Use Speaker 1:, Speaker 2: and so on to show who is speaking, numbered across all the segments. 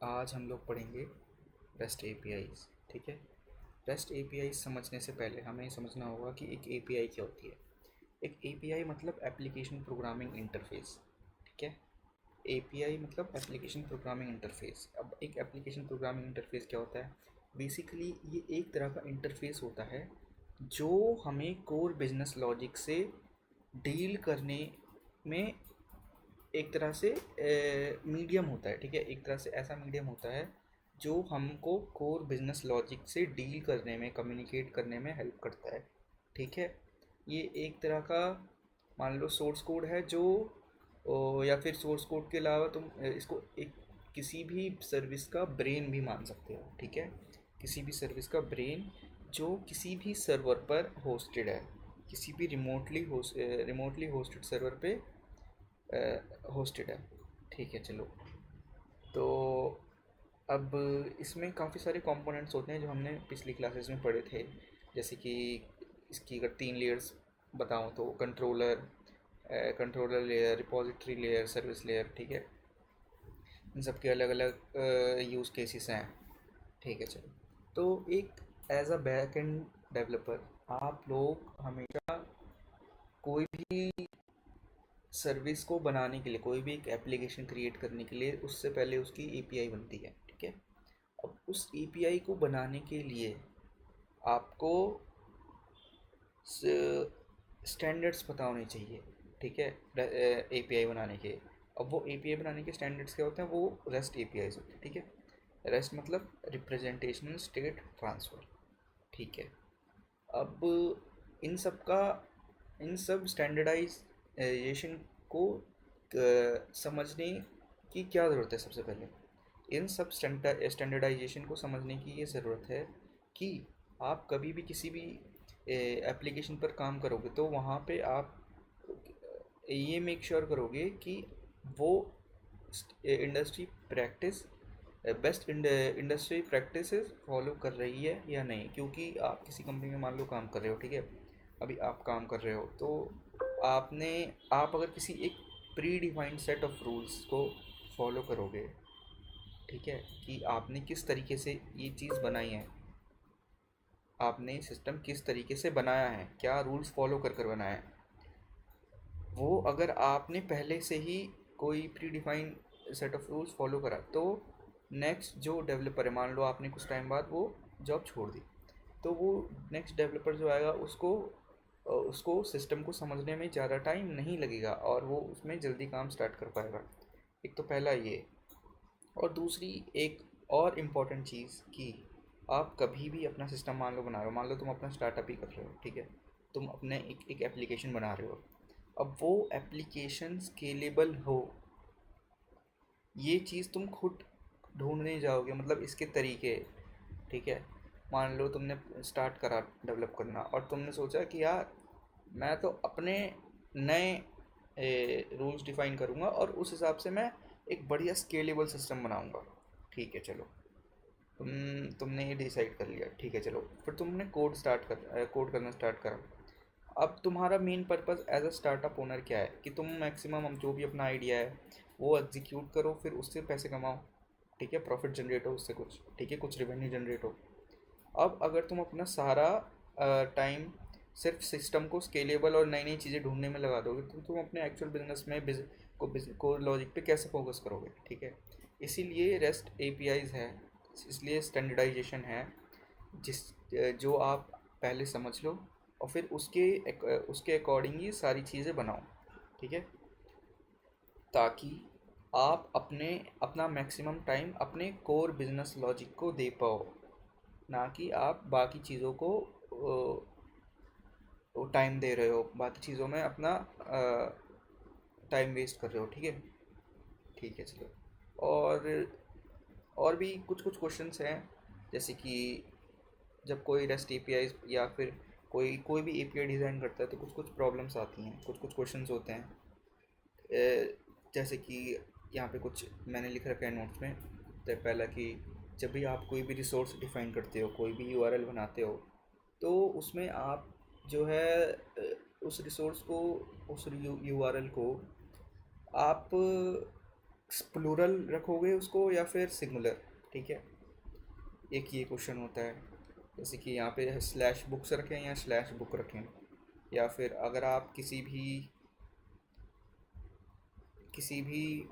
Speaker 1: आज हम लोग पढ़ेंगे रेस्ट एपीआईज। ठीक है। रेस्ट एपीआई समझने से पहले हमें ये समझना होगा कि एक एपीआई क्या होती है। एक एपीआई मतलब एप्लीकेशन प्रोग्रामिंग इंटरफेस। ठीक है। एपीआई मतलब एप्लीकेशन प्रोग्रामिंग इंटरफेस। अब एक एप्लीकेशन प्रोग्रामिंग इंटरफेस क्या होता है? बेसिकली ये एक तरह का इंटरफेस होता है जो हमें कोर बिजनेस लॉजिक से डील करने में एक तरह से मीडियम होता है। ठीक है। एक तरह से ऐसा मीडियम होता है जो हमको कोर बिजनेस लॉजिक से डील करने में, कम्युनिकेट करने में हेल्प करता है। ठीक है। ये एक तरह का, मान लो, सोर्स कोड है जो या फिर सोर्स कोड के अलावा तुम इसको एक किसी भी सर्विस का ब्रेन भी मान सकते हो। ठीक है। किसी भी सर्विस का ब्रेन जो किसी भी सर्वर पर होस्टेड है, किसी भी रिमोटली होस्टेड सर्वर पे होस्टेड है। ठीक है। चलो, तो अब इसमें काफ़ी सारे कंपोनेंट्स होते हैं जो हमने पिछली क्लासेस में पढ़े थे। जैसे कि इसकी अगर 3 लेयर्स बताऊं तो controller layer, repository layer, service layer. ठीक है। इन सब के अलग अलग यूज़ केसेस हैं। ठीक है। चलो, तो एक as a back end developer आप लोग हमेशा कोई भी सर्विस को बनाने के लिए, कोई भी एक एप्लीकेशन क्रिएट करने के लिए, उससे पहले उसकी एपीआई बनती है। ठीक है। अब उस एपीआई को बनाने के लिए आपको स्टैंडर्ड्स पता होने चाहिए। ठीक है। एपीआई बनाने के, अब वो एपीआई बनाने के स्टैंडर्ड्स क्या होते हैं? वो रेस्ट एपीआईज होते हैं। ठीक है। रेस्ट मतलब रिप्रेजेंटेशनल स्टेट ट्रांसफ़र। ठीक है। अब इन सब का, इन सब स्टैंडर्डाइजेशन को समझने की क्या ज़रूरत है? सबसे पहले इन सब स्टैंडर्डाइजेशन को समझने की ये ज़रूरत है कि आप कभी भी किसी भी एप्लीकेशन पर काम करोगे तो वहाँ पे आप ये मेक श्योर करोगे कि वो industry practice, best industry practices follow कर रही है या नहीं। क्योंकि आप किसी कंपनी में मान लो काम कर रहे हो। ठीक है। अभी आप काम कर रहे हो तो आपने आप अगर किसी एक pre defined set of rules को फॉलो करोगे, ठीक है, कि आपने किस तरीके से ये चीज़ बनाई है, आपने सिस्टम किस तरीके से बनाया है, क्या रूल्स फॉलो कर कर बनाया है, वो अगर आपने पहले से ही कोई pre defined set of rules follow करा तो नेक्स्ट जो डेवलपर है, मान लो आपने कुछ टाइम बाद वो जॉब छोड़ दी, तो वो नेक्स्ट डेवलपर जो आएगा उसको उसको सिस्टम को समझने में ज़्यादा टाइम नहीं लगेगा और वो उसमें जल्दी काम स्टार्ट कर पाएगा। एक तो पहला ये। और दूसरी एक और इम्पॉर्टेंट चीज़ कि आप कभी भी अपना सिस्टम मान लो बना रहे हो, मान लो तुम अपना स्टार्टअप ही कर रहे हो। ठीक है। तुम अपने एक एप्लीकेशन बना रहे हो। अब वो एप्लीकेशन स्केलेबल हो, ये चीज़ तुम खुद ढूंढने जाओगे, मतलब इसके तरीके। ठीक है। मान लो तुमने स्टार्ट करा डेवलप करना और तुमने सोचा कि यार मैं तो अपने नए रूल्स डिफाइन करूँगा और उस हिसाब से मैं एक बढ़िया स्केलेबल सिस्टम बनाऊँगा। ठीक है। चलो, तुमने ये डिसाइड कर लिया। ठीक है। चलो, फिर तुमने कोड करना स्टार्ट करा। अब तुम्हारा main purpose as a startup owner क्या है कि तुम मैक्सिमम जो भी अपना आइडिया है वो एग्जीक्यूट करो, फिर उससे पैसे कमाओ। ठीक है। प्रॉफिट जनरेट हो उससे कुछ। ठीक है। कुछ रेवेन्यू जनरेट हो। अब अगर तुम अपना सारा टाइम सिर्फ सिस्टम को स्केलेबल और नई नई चीज़ें ढूंढने में लगा दोगे तो तुम अपने एक्चुअल बिजनेस में को लॉजिक पे कैसे फोकस करोगे? ठीक है। इसीलिए रेस्ट एपीआईज है, इसलिए स्टैंडर्डाइजेशन है, जिस जो आप पहले समझ लो और फिर उसके अकॉर्डिंग ही सारी चीज़ें बनाओ। ठीक है। ताकि आप अपना मैक्सिमम टाइम अपने कोर बिजनेस लॉजिक को दे पाओ, ना कि आप बाकी चीज़ों को टाइम दे रहे हो, बाकी चीज़ों में अपना टाइम वेस्ट कर रहे हो। ठीक है। ठीक है। चलो, और और भी कुछ कुछ क्वेश्चंस हैं। जैसे कि जब कोई रेस्ट एपीआई या फिर कोई कोई भी एपीआई डिज़ाइन करता है तो कुछ कुछ प्रॉब्लम्स आती हैं, कुछ कुछ क्वेश्चंस होते हैं। जैसे कि यहाँ पे कुछ मैंने लिख रखा है नोट्स में। तो पहला कि जब भी आप कोई भी रिसोर्स डिफाइन करते हो, कोई भी यूआरएल बनाते हो, तो उसमें आप जो है उस रिसोर्स को, उस यूआरएल को आप प्लूरल रखोगे उसको या फिर सिंगुलर, ठीक है। एक ये क्वेश्चन होता है, जैसे कि यहाँ पे स्लैश बुक्स रखें या स्लैश बुक रखें। या फिर अगर आप किसी भी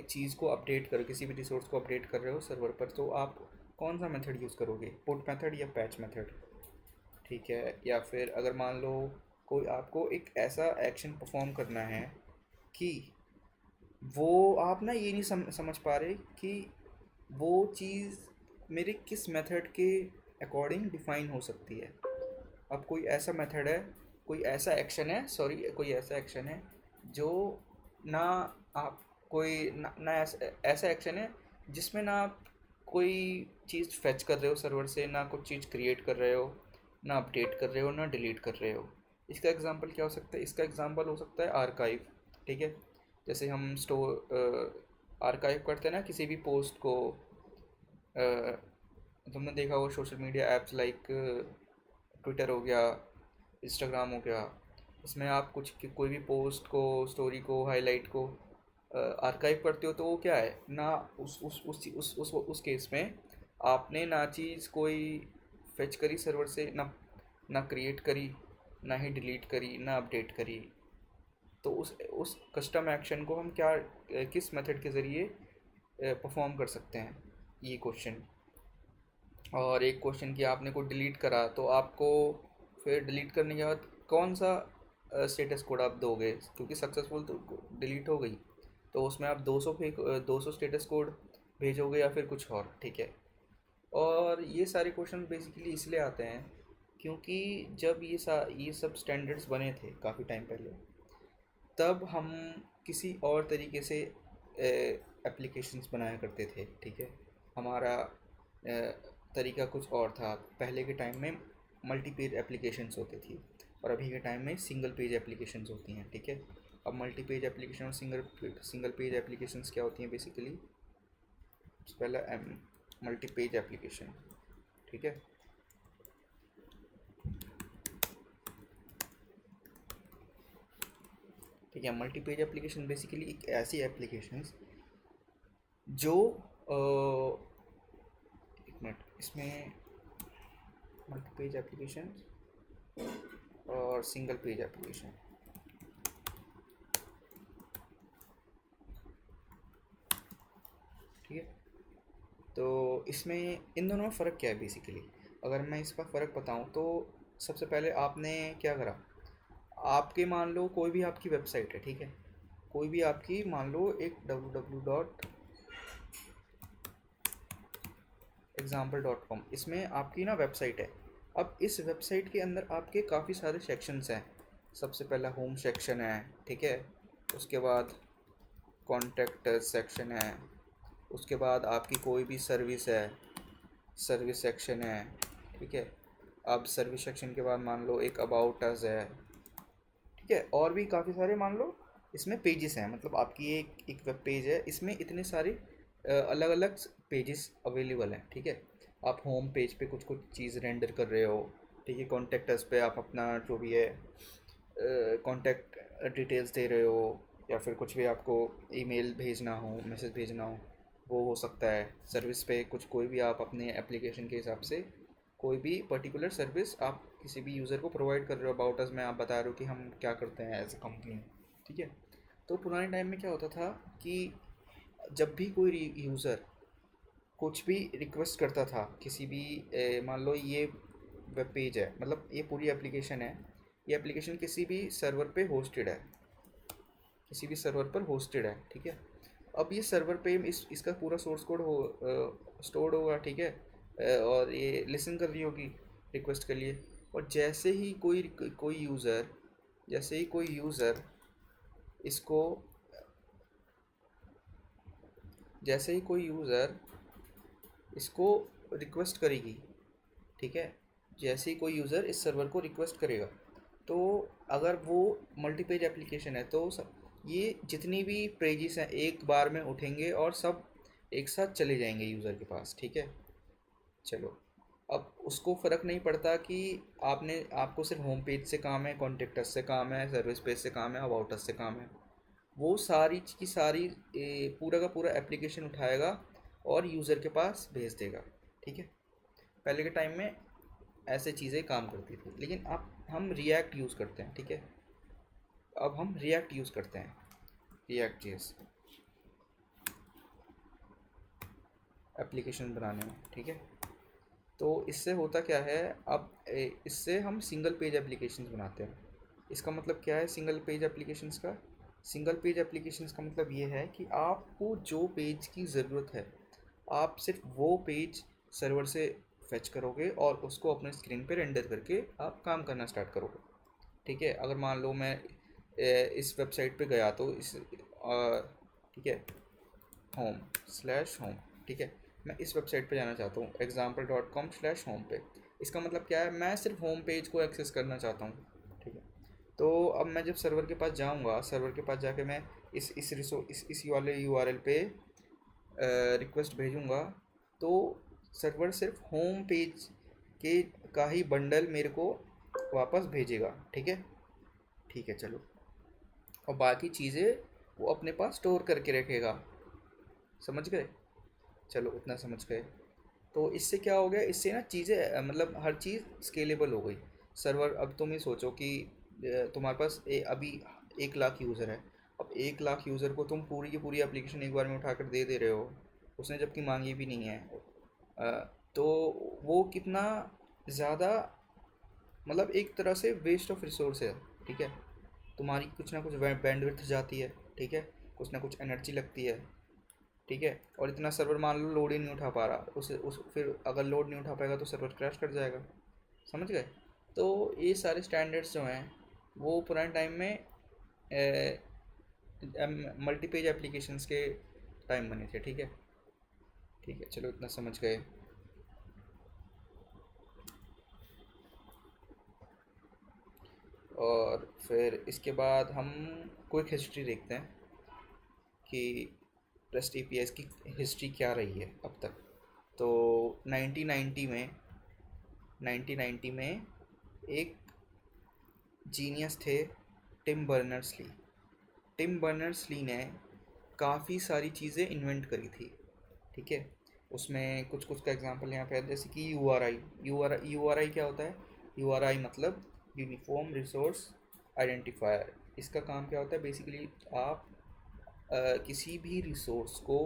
Speaker 1: चीज़ को अपडेट करो, किसी भी रिसोर्स को अपडेट कर रहे हो सर्वर पर, तो आप कौन सा मेथड यूज़ करोगे, पुट मेथड या पैच मेथड, ठीक है। या फिर अगर मान लो कोई आपको एक ऐसा एक्शन परफॉर्म करना है कि वो आप ना ये नहीं समझ पा रहे कि वो चीज़ मेरे किस मेथड के अकॉर्डिंग डिफाइन हो सकती है। अब कोई ऐसा मेथड है, कोई ऐसा एक्शन है, सॉरी, कोई ऐसा एक्शन है जो ना आप कोई ना ऐसा एक्शन है जिसमें ना आप कोई चीज़ फेच कर रहे हो सर्वर से, ना कुछ चीज़ क्रिएट कर रहे हो, ना अपडेट कर रहे हो, ना डिलीट कर रहे हो। इसका एग्जांपल क्या हो सकता है? इसका एग्जांपल हो सकता है आर्काइव, ठीक है। जैसे हम आर्काइव करते हैं ना किसी भी पोस्ट को। तुमने देखा होगा social media apps like Twitter हो गया, इंस्टाग्राम हो गया, इसमें आप कोई भी पोस्ट को, स्टोरी को, हाईलाइट को आर्काइव करते हो, तो वो क्या है ना, उस केस में आपने ना चीज़ कोई फेच करी सर्वर से, ना क्रिएट करी, ना ही डिलीट करी, ना अपडेट करी। तो उस कस्टम एक्शन को हम किस मेथड के ज़रिए परफॉर्म कर सकते हैं, ये क्वेश्चन। और एक क्वेश्चन कि आपने को डिलीट करा, तो आपको फिर डिलीट करने के बाद कौन सा स्टेटस कोड आप दोगे, क्योंकि सक्सेसफुल तो डिलीट हो गई, तो उसमें आप 200 स्टेटस कोड भेजोगे या फिर कुछ और, ठीक है। और ये सारे क्वेश्चन बेसिकली इसलिए आते हैं क्योंकि जब ये सब स्टैंडर्ड्स बने थे काफ़ी टाइम पहले, तब हम किसी और तरीके से एप्लीकेशंस बनाया करते थे, ठीक है। हमारा तरीका कुछ और था। पहले के टाइम में मल्टी पेज एप्लीकेशंस होती थी और अभी के टाइम में सिंगल पेज एप्लीकेशंस होती हैं, ठीक है। अब मल्टी पेज एप्लीकेशन और सिंगल पेज एप्लीकेशंस क्या होती हैं बेसिकली? पहला मल्टी पेज एप्लीकेशन, ठीक है। ठीक है, मल्टी पेज एप्लीकेशन बेसिकली एक ऐसी एप्लीकेशन जो एक मिनट, इसमें मल्टी पेज एप्लीकेशन और सिंगल पेज एप्लीकेशन, ठीक है। तो इसमें इन दोनों में फ़र्क क्या है बेसिकली? अगर मैं इसका फ़र्क बताऊं तो सबसे पहले आपने क्या करा, आपके मान लो कोई भी आपकी वेबसाइट है, ठीक है। कोई भी आपकी मान लो एक www.example.com, इसमें आपकी ना वेबसाइट है। अब इस वेबसाइट के अंदर आपके काफ़ी सारे सेक्शंस हैं। सबसे पहला होम सेक्शन है, ठीक है। उसके बाद कॉन्टैक्ट सेक्शन है। उसके बाद आपकी कोई भी सर्विस है, सर्विस सेक्शन है, ठीक है। अब सर्विस सेक्शन के बाद मान लो एक अबाउट अस है, ठीक है। और भी काफ़ी सारे मान लो इसमें पेजेस हैं, मतलब आपकी एक वेब पेज है, इसमें इतने सारे अलग अलग पेजेस अवेलेबल हैं, ठीक है। आप होम पेज पे कुछ कुछ चीज़ रेंडर कर रहे हो, ठीक है। कॉन्टैक्ट अस पे आप अपना जो भी है कॉन्टैक्ट डिटेल्स दे रहे हो, या फिर कुछ भी आपको ईमेल भेजना हो, मैसेज भेजना हो, वो हो सकता है। सर्विस पे कुछ कोई भी आप अपने एप्लीकेशन के हिसाब से कोई भी पर्टिकुलर सर्विस आप किसी भी यूज़र को प्रोवाइड कर रहे हो। अबाउट अस में आप बता रहे हो कि हम क्या करते हैं एज अ कंपनी, ठीक है। तो पुराने टाइम में क्या होता था कि जब भी कोई यूज़र कुछ भी रिक्वेस्ट करता था किसी भी मान लो ये वेब पेज है, मतलब ये पूरी एप्लीकेशन है, ये एप्लीकेशन किसी भी सर्वर पे होस्टेड है, किसी भी सर्वर पर होस्टेड है, ठीक है। अब ये सर्वर पे इसका पूरा सोर्स कोड स्टोर्ड होगा, ठीक है। और ये लिसन कर रही होगी रिक्वेस्ट के लिए। और जैसे ही कोई यूज़र इसको जैसे ही कोई यूज़र इसको रिक्वेस्ट करेगी, ठीक है। जैसे ही कोई यूज़र इस सर्वर को रिक्वेस्ट करेगा, तो अगर वो मल्टीपेज एप्लीकेशन है तो ये जितनी भी पेजेस हैं एक बार में उठेंगे और सब एक साथ चले जाएंगे यूज़र के पास, ठीक है। चलो, अब उसको फ़र्क नहीं पड़ता कि आपको सिर्फ होम पेज से काम है, कॉन्टेक्ट अस से काम है, सर्विस पेज से काम है, अबाउट अस से काम है। वो सारी की सारी पूरा का पूरा एप्लीकेशन उठाएगा और यूज़र के पास भेज देगा। ठीक है, पहले के टाइम में ऐसे चीज़ें काम करती थी, लेकिन अब हम रिएक्ट यूज़ करते हैं। ठीक है, अब हम रिएक्ट यूज़ करते हैं, रिएक्ट जेएस एप्लीकेशन बनाने में। ठीक है, तो इससे होता क्या है, अब इससे हम सिंगल पेज एप्लीकेशंस बनाते हैं। इसका मतलब क्या है सिंगल पेज एप्लीकेशंस का? सिंगल पेज एप्लीकेशंस का मतलब ये है कि आपको जो पेज की ज़रूरत है, आप सिर्फ वो पेज सर्वर से फेच करोगे और उसको अपने स्क्रीन पे रेंडर करके आप काम करना स्टार्ट करोगे। ठीक है, अगर मान लो मैं इस वेबसाइट पे गया तो ठीक है, होम/होम, ठीक है, मैं इस वेबसाइट पे जाना चाहता हूँ example.com/home पे। इसका मतलब क्या है, मैं सिर्फ होम पेज को एक्सेस करना चाहता हूँ। ठीक है, तो अब मैं जब सर्वर के पास जाऊँगा, सर्वर के पास जाके मैं इस वाले यूआरएल पे रिक्वेस्ट भेजूँगा, तो सर्वर सिर्फ होम पेज के का ही बंडल मेरे को वापस भेजेगा। ठीक है, ठीक है, चलो, और बाकी चीज़ें वो अपने पास स्टोर करके रखेगा। समझ गए? चलो, इतना समझ गए। तो इससे क्या हो गया, इससे ना चीज़ें मतलब हर चीज़ स्केलेबल हो गई। सर्वर, अब तुम ये सोचो कि तुम्हारे पास अभी 1 लाख यूज़र है। अब 1 लाख यूज़र को तुम पूरी की पूरी एप्लीकेशन एक बार में उठाकर दे रहे हो, उसने जबकि मांगी भी नहीं है। तो वो कितना ज़्यादा, मतलब एक तरह से वेस्ट ऑफ रिसोर्स है। ठीक है, तुम्हारी कुछ ना कुछ बैंडविड्थ जाती है। ठीक है, कुछ ना कुछ एनर्जी लगती है। ठीक है, और इतना सर्वर मान लो लोड ही नहीं उठा पा रहा, उस फिर अगर लोड नहीं उठा पाएगा तो सर्वर क्रैश कर जाएगा। समझ गए? तो ये सारे स्टैंडर्ड्स जो हैं वो पुराने टाइम में मल्टी पेज एप्लीकेशंस के टाइम बने थे। ठीक है, ठीक है, चलो, इतना समझ गए। और फिर इसके बाद हम क्विक हिस्ट्री देखते हैं कि REST APIs की हिस्ट्री क्या रही है अब तक। तो 1990 में एक जीनियस थे, Tim Berners Lee. Tim Berners Lee ने काफ़ी सारी चीज़ें इन्वेंट करी थी। ठीक है, उसमें कुछ कुछ का एग्जांपल यहाँ पे है, जैसे कि यू आर आई क्या होता है? यू आर आई मतलब यूनिफॉर्म रिसोर्स आइडेंटिफायर। इसका काम क्या होता है बेसिकली, आप किसी भी रिसोर्स को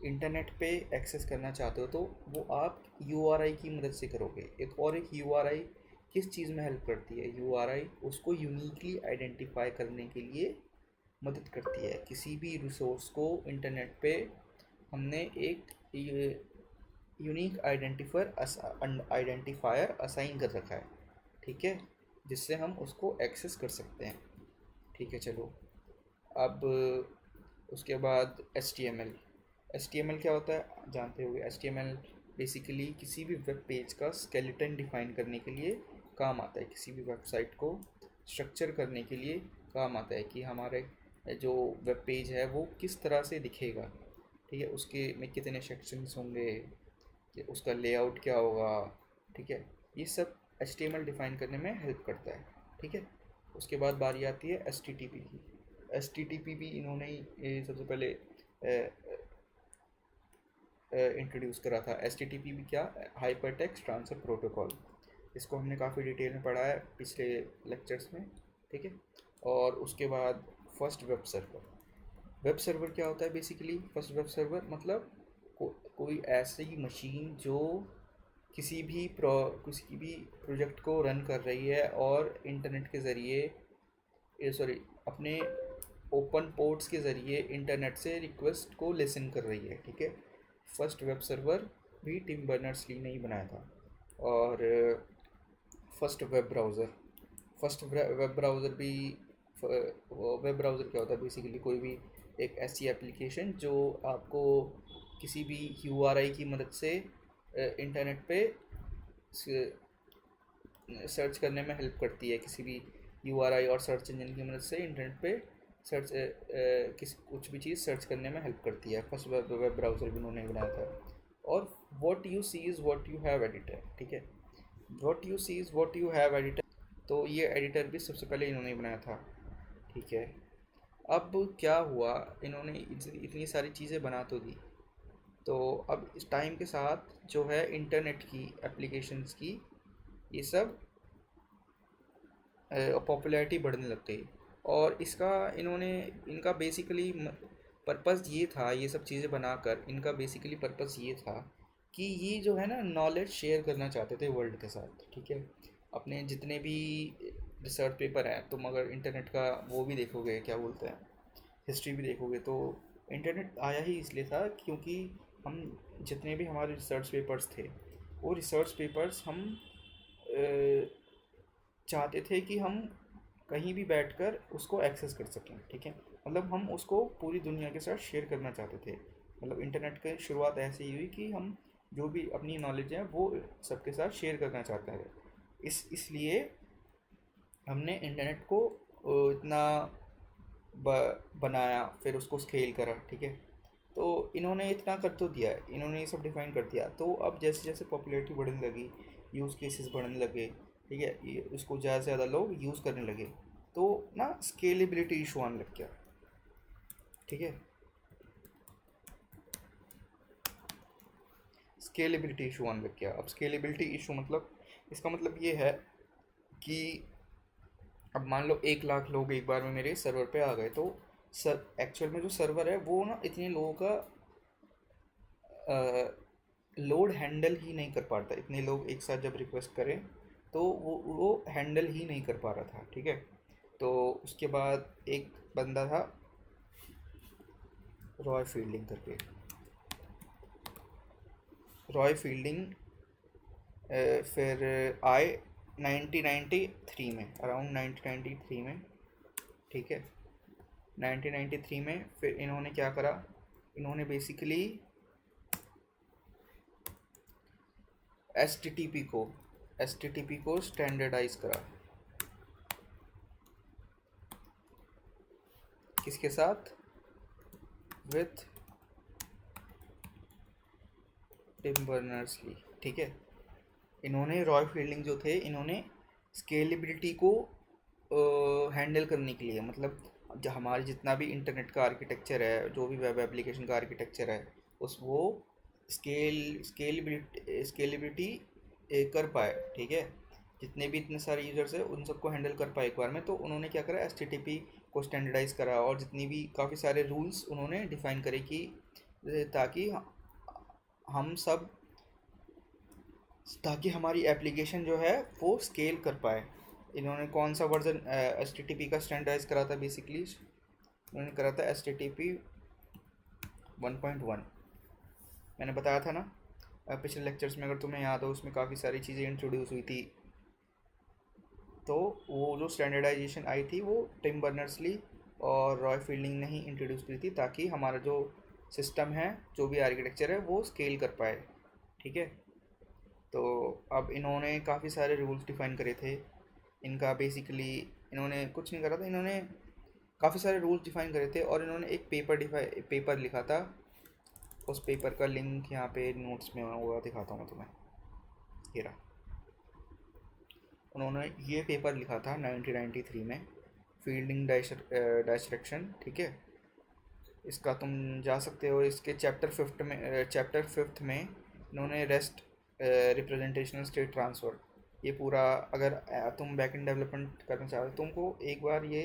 Speaker 1: इंटरनेट पे एक्सेस करना चाहते हो तो वो आप यूआरआई की मदद से करोगे। एक यूआरआई किस चीज़ में हेल्प करती है? यूआरआई उसको यूनिकली आइडेंटिफाई करने के लिए मदद करती है। किसी भी रिसोर्स को इंटरनेट पे हमने एक यूनिक आइडेंटिफायर असाइन कर रखा है। ठीक है, जिससे हम उसको एक्सेस कर सकते हैं। ठीक है, चलो, अब उसके बाद एच टी एम एल क्या होता है जानते होगे? H T M L basically किसी भी वेब पेज का स्केलेटन डिफाइन करने के लिए काम आता है। किसी भी वेबसाइट को स्ट्रक्चर करने के लिए काम आता है कि हमारे जो वेब पेज है वो किस तरह से दिखेगा। ठीक है, उसके में कितने सेक्शंस होंगे, कि उसका लेआउट क्या होगा। ठीक है, ये सब H T M L define करने में हेल्प करता है। ठीक है, उसके बाद बारी आती है एच टी टी पी की। एच टी टी पी भी इन्होंने ही सबसे पहले इंट्रोड्यूस करा था। एच टी टी पी भी क्या? Hyper text transfer protocol. इसको हमने काफ़ी डिटेल में पढ़ा है पिछले लेक्चर्स में। ठीक है, और उसके बाद first web server. Web server क्या होता है बेसिकली? फर्स्ट वेब सर्वर मतलब कोई ऐसी मशीन जो किसी भी प्रोजेक्ट को रन कर रही है और इंटरनेट के ज़रिए, सॉरी, अपने ओपन पोर्ट्स के ज़रिए इंटरनेट से रिक्वेस्ट को लिसन कर रही है। ठीक है, फर्स्ट वेब सर्वर भी टिम बर्नर्स ली ने ही बनाया था। और फर्स्ट वेब ब्राउज़र भी, वेब ब्राउज़र क्या होता है बेसिकली? कोई भी एक ऐसी एप्लीकेशन जो आपको किसी भी यूआरआई की मदद से इंटरनेट पे सर्च करने में हेल्प करती है। किसी भी यूआरआई और सर्च इंजन की मदद से इंटरनेट पे सर्च कुछ भी चीज़ सर्च करने में हेल्प करती है। फर्स्ट वेब ब्राउज़र भी उन्होंने बनाया था। और what you see is what you have editor. ठीक है, what you see is what you have editor, तो ये एडिटर भी सबसे पहले इन्होंने ही बनाया था। ठीक है, अब क्या हुआ, इन्होंने इतनी सारी चीज़ें बना तो दी, तो अब इस टाइम के साथ जो है इंटरनेट की एप्लीकेशंस की ये सब पॉपुलैरिटी बढ़ने लग गई। और इसका इन्होंने इनका बेसिकली पर्पज़ ये था, ये सब चीज़ें बनाकर इनका बेसिकली पर्पज़ ये था कि ये जो है ना नॉलेज शेयर करना चाहते थे वर्ल्ड के साथ, ठीक है। अपने जितने भी रिसर्च पेपर हैं, तुम अगर इंटरनेट का वो भी देखोगे, क्या बोलते हैं, हिस्ट्री भी देखोगे, तो इंटरनेट आया ही इसलिए था क्योंकि हम जितने भी हमारे रिसर्च पेपर्स थे, वो रिसर्च पेपर्स हम चाहते थे कि हम कहीं भी बैठकर उसको एक्सेस कर सकें, ठीक है। मतलब हम उसको पूरी दुनिया के साथ शेयर करना चाहते थे। मतलब इंटरनेट की शुरुआत ऐसे ही हुई कि हम जो भी अपनी नॉलेज है वो सबके साथ शेयर करना चाहते हैं। इसलिए हमने इंटरनेट को इतना बनाया, फिर उसको स्केल करा, ठीक है। तो इन्होंने इतना कर तो दिया है, इन्होंने ये सब डिफाइन कर दिया। तो अब जैसे जैसे पॉपुलैरिटी बढ़ने लगी, यूज़ केसेस बढ़ने लगे, ठीक है, ये उसको ज़्यादा से ज़्यादा लोग यूज़ करने लगे, तो ना स्केलेबिलिटी इशू आने लग गया, ठीक है। स्केलेबिलिटी इशू आने लग गया। अब स्केलेबिलिटी इशू मतलब, इसका मतलब ये है कि अब मान लो 1 लाख लोग एक बार में मेरे सर्वर पे आ गए, तो सर एक्चुअल में जो सर्वर है वो ना इतने लोगों का लोड हैंडल ही नहीं कर पाता। इतने लोग एक साथ जब रिक्वेस्ट करें तो वो हैंडल ही नहीं कर पा रहा था, ठीक है। तो उसके बाद एक बंदा था रॉय फील्डिंग करके, रॉय फील्डिंग फिर आए 1993 में, अराउंड 1993 में, ठीक है। 1993 में फिर इन्होंने क्या करा, इन्होंने basically S T T P को स्टैंडर्डाइज करा। किसके साथ? विथ टिम बर्नर्स-ली, ठीक है। इन्होंने रॉय फील्डिंग जो थे, इन्होंने स्केलेबिलिटी को हैंडल करने के लिए, मतलब जो हमारे जितना भी इंटरनेट का आर्किटेक्चर है, जो भी वेब एप्लीकेशन का आर्किटेक्चर है, उस वो स्केलेबिलिटी कर पाए, ठीक है। जितने भी इतने सारे यूज़र्स हैं उन सबको हैंडल कर पाए एक बार में, तो उन्होंने क्या करा, एच को स्टैंडर्डाइज करा, और जितनी भी काफ़ी सारे रूल्स उन्होंने डिफाइन करे कि ताकि हम सब ताकि हमारी एप्लीकेशन जो है वो स्केल कर पाए। इन्होंने कौन सा version H T T P का स्टैंडर्डाइज करा था? बेसिकली उन्होंने करा था एच टी टी पी 1.1। मैंने बताया था ना पिछले लेक्चर्स में, अगर तुम्हें याद हो, उसमें काफ़ी सारी चीज़ें इंट्रोड्यूस हुई थी। तो वो जो स्टैंडर्डाइजेशन आई थी वो टिम बर्नर्स-ली और रॉय फील्डिंग ने ही इंट्रोड्यूस की थी, ताकि हमारा जो सिस्टम है, जो भी आर्किटेक्चर है, वो स्केल कर पाए, ठीक है। तो अब इन्होंने काफ़ी सारे रूल्स डिफाइन करे थे। इनका बेसिकली इन्होंने कुछ नहीं करा था, इन्होंने काफ़ी सारे रूल्स डिफाइन करे थे, और इन्होंने एक पेपर लिखा था। उस पेपर का लिंक यहाँ पे नोट्स में हुआ दिखाता हूँ मैं तुम्हें, ये रहा। उन्होंने ये पेपर लिखा था 1993 में, फील्डिंग डायरेक्शन, ठीक है। इसका तुम जा सकते हो, इसके चैप्टर 5 में इन्होंने रेस्ट रिप्रेजेंटेशनल स्टेट ट्रांसफ़र, ये पूरा, अगर तुम बैकएंड डेवलपमेंट करना चाहते हो, तुमको एक बार ये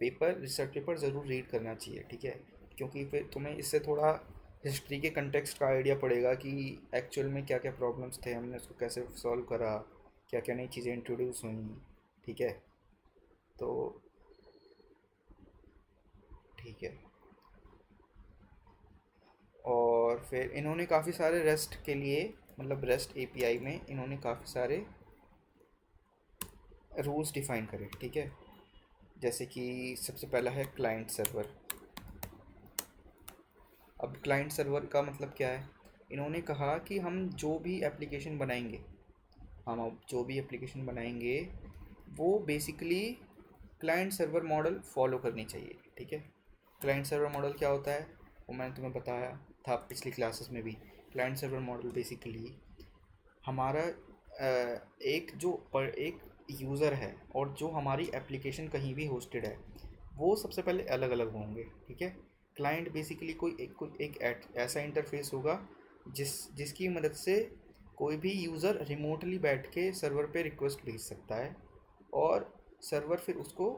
Speaker 1: पेपर, रिसर्च पेपर ज़रूर रीड करना चाहिए, ठीक है। क्योंकि फिर तुम्हें इससे थोड़ा हिस्ट्री के कंटेक्स्ट का आइडिया पड़ेगा कि एक्चुअल में क्या क्या प्रॉब्लम्स थे, हमने उसको कैसे सॉल्व करा, क्या क्या नई चीज़ें इंट्रोड्यूस हुई, ठीक है। तो ठीक है। और फिर इन्होंने काफ़ी सारे रेस्ट के लिए, मतलब रेस्ट एपीआई में इन्होंने काफ़ी सारे रूल्स डिफाइन करे, ठीक है। जैसे कि सबसे पहला है क्लाइंट सर्वर। अब क्लाइंट सर्वर का मतलब क्या है? इन्होंने कहा कि हम जो भी एप्लीकेशन बनाएंगे, हम अब जो भी एप्लीकेशन बनाएंगे वो basically client server model follow करनी चाहिए, ठीक है। क्लाइंट सर्वर मॉडल क्या होता है वो मैंने तुम्हें बताया था पिछली क्लासेस में भी। क्लाइंट सर्वर मॉडल बेसिकली हमारा एक यूज़र है, और जो हमारी एप्लीकेशन कहीं भी होस्टेड है, वो सबसे पहले अलग अलग होंगे, ठीक है। क्लाइंट बेसिकली कोई एक ऐसा इंटरफेस होगा जिसकी मदद से कोई भी यूज़र रिमोटली बैठ के सर्वर पे रिक्वेस्ट भेज सकता है, और सर्वर फिर उसको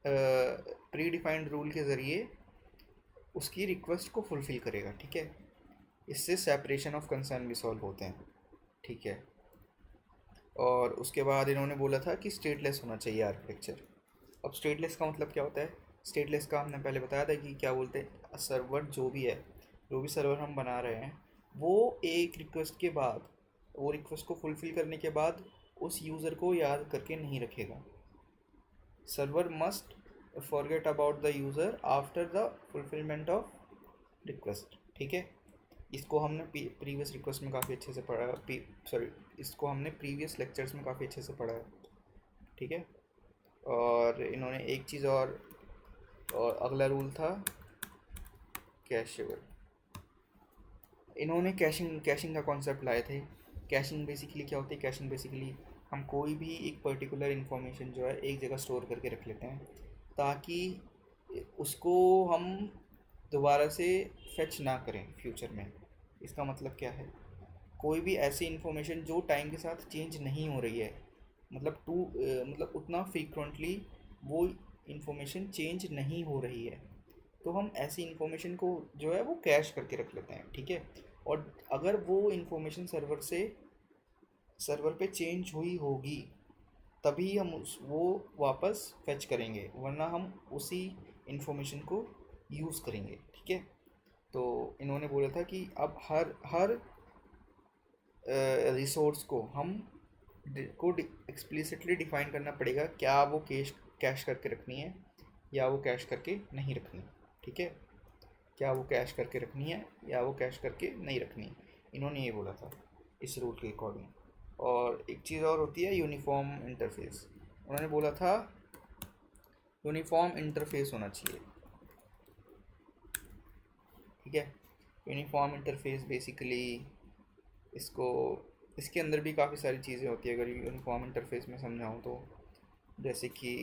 Speaker 1: प्री डिफाइंड रूल के ज़रिए उसकी रिक्वेस्ट को फुलफ़िल करेगा, ठीक है। इससे सेपरेशन ऑफ कंसर्न भी सॉल्व होते हैं, ठीक है। और उसके बाद इन्होंने बोला था कि स्टेटलेस होना चाहिए आर्किटेक्चर। अब स्टेटलेस का मतलब क्या होता है? स्टेटलेस का हमने पहले बताया था कि क्या बोलते हैं, सर्वर जो भी है, जो भी सर्वर हम बना रहे हैं, वो एक रिक्वेस्ट के बाद, वो रिक्वेस्ट को फुलफ़िल करने के बाद उस यूज़र को याद करके नहीं रखेगा। Server must forget about the user after the fulfilment of request, ठीक है। इसको हमने प्रीवियस रिक्वेस्ट में काफ़ी अच्छे से पढ़ा, सॉरी, इसको हमने प्रीवियस लेक्चर्स में काफ़ी अच्छे से पढ़ा है, ठीक है। और इन्होंने एक चीज़ और अगला रूल था कैशेबल। इन्होंने कैशिंग कैशिंग का कॉन्सेप्ट लाए थे। कैशिंग बेसिकली क्या होती है? कैशिंग बेसिकली हम कोई भी एक पर्टिकुलर इन्फॉर्मेशन जो है एक जगह स्टोर करके रख लेते हैं, ताकि उसको हम दोबारा से फेच ना करें फ्यूचर में। इसका मतलब क्या है? कोई भी ऐसी इन्फॉर्मेशन जो टाइम के साथ चेंज नहीं हो रही है, मतलब मतलब उतना फ्रीक्वेंटली वो इन्फॉर्मेशन चेंज नहीं हो रही है, तो हम ऐसी इन्फॉर्मेशन को जो है वो कैश करके रख लेते हैं, ठीक है। और अगर वो इन्फॉर्मेशन सर्वर पे चेंज हुई होगी, तभी हम वो वापस फेच करेंगे, वरना हम उसी इन्फॉर्मेशन को यूज़ करेंगे, ठीक है। तो इन्होंने बोला था कि अब हर हर रिसोर्स को हम को एक्सप्लिसिटली डिफाइन करना पड़ेगा, क्या वो कैश करके रखनी है या वो कैश करके नहीं रखनी, ठीक है। क्या वो कैश करके रखनी है या वो कैश करके नहीं रखनी, इन्होंने ये बोला था इस रूल के अकॉर्डिंग। और एक चीज़ और होती है यूनिफॉर्म इंटरफेस। उन्होंने बोला था यूनिफॉर्म इंटरफेस होना चाहिए, ठीक है। यूनिफॉर्म इंटरफेस बेसिकली इसको, इसके अंदर भी काफ़ी सारी चीज़ें होती है अगर यूनिफॉर्म इंटरफेस में समझाऊँ तो। जैसे कि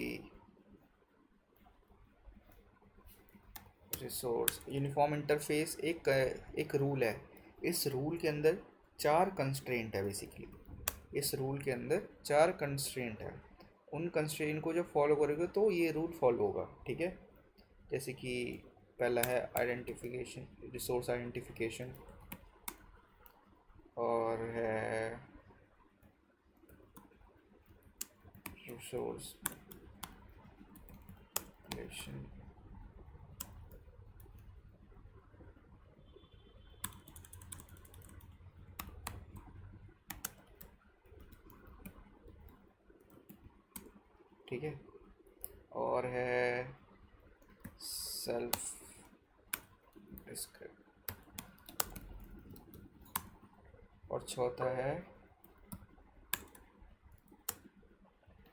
Speaker 1: रिसोर्स, यूनिफॉर्म इंटरफेस एक रूल है। इस रूल के अंदर 4 कंस्ट्रेंट है बेसिकली। इस रूल के अंदर 4 कंस्ट्रेंट है। उन कंस्ट्रेंट को जब फॉलो करोगे तो ये रूल फॉलो होगा, ठीक है। जैसे कि पहला है आइडेंटिफिकेशन, रिसोर्स आइडेंटिफिकेशन, और है रिसोर्स रिलेशन, ठीक है। और है सेल्फ डिस्क्रिप्ट, और चौथा है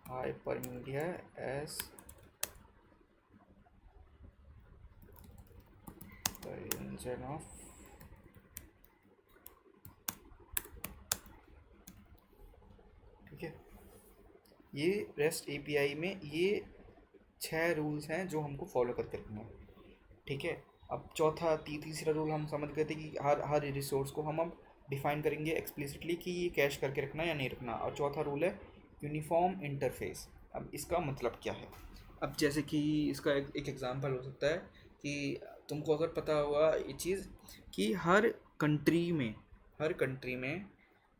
Speaker 1: hypermedia as the engine of, ठीक है। ये रेस्ट एपीआई में ये 6 रूल्स हैं जो हमको फॉलो करके रखना है, ठीक है। अब तीसरा रूल हम समझ गए थे कि हर हर रिसोर्स को हम अब डिफाइन करेंगे एक्सप्लिसिटली कि ये कैश करके रखना या नहीं रखना। और चौथा रूल है यूनिफॉर्म इंटरफेस। अब इसका मतलब क्या है? अब जैसे कि इसका एक एग्जांपल हो सकता है कि तुमको अगर पता होगा ये चीज़ कि हर कंट्री में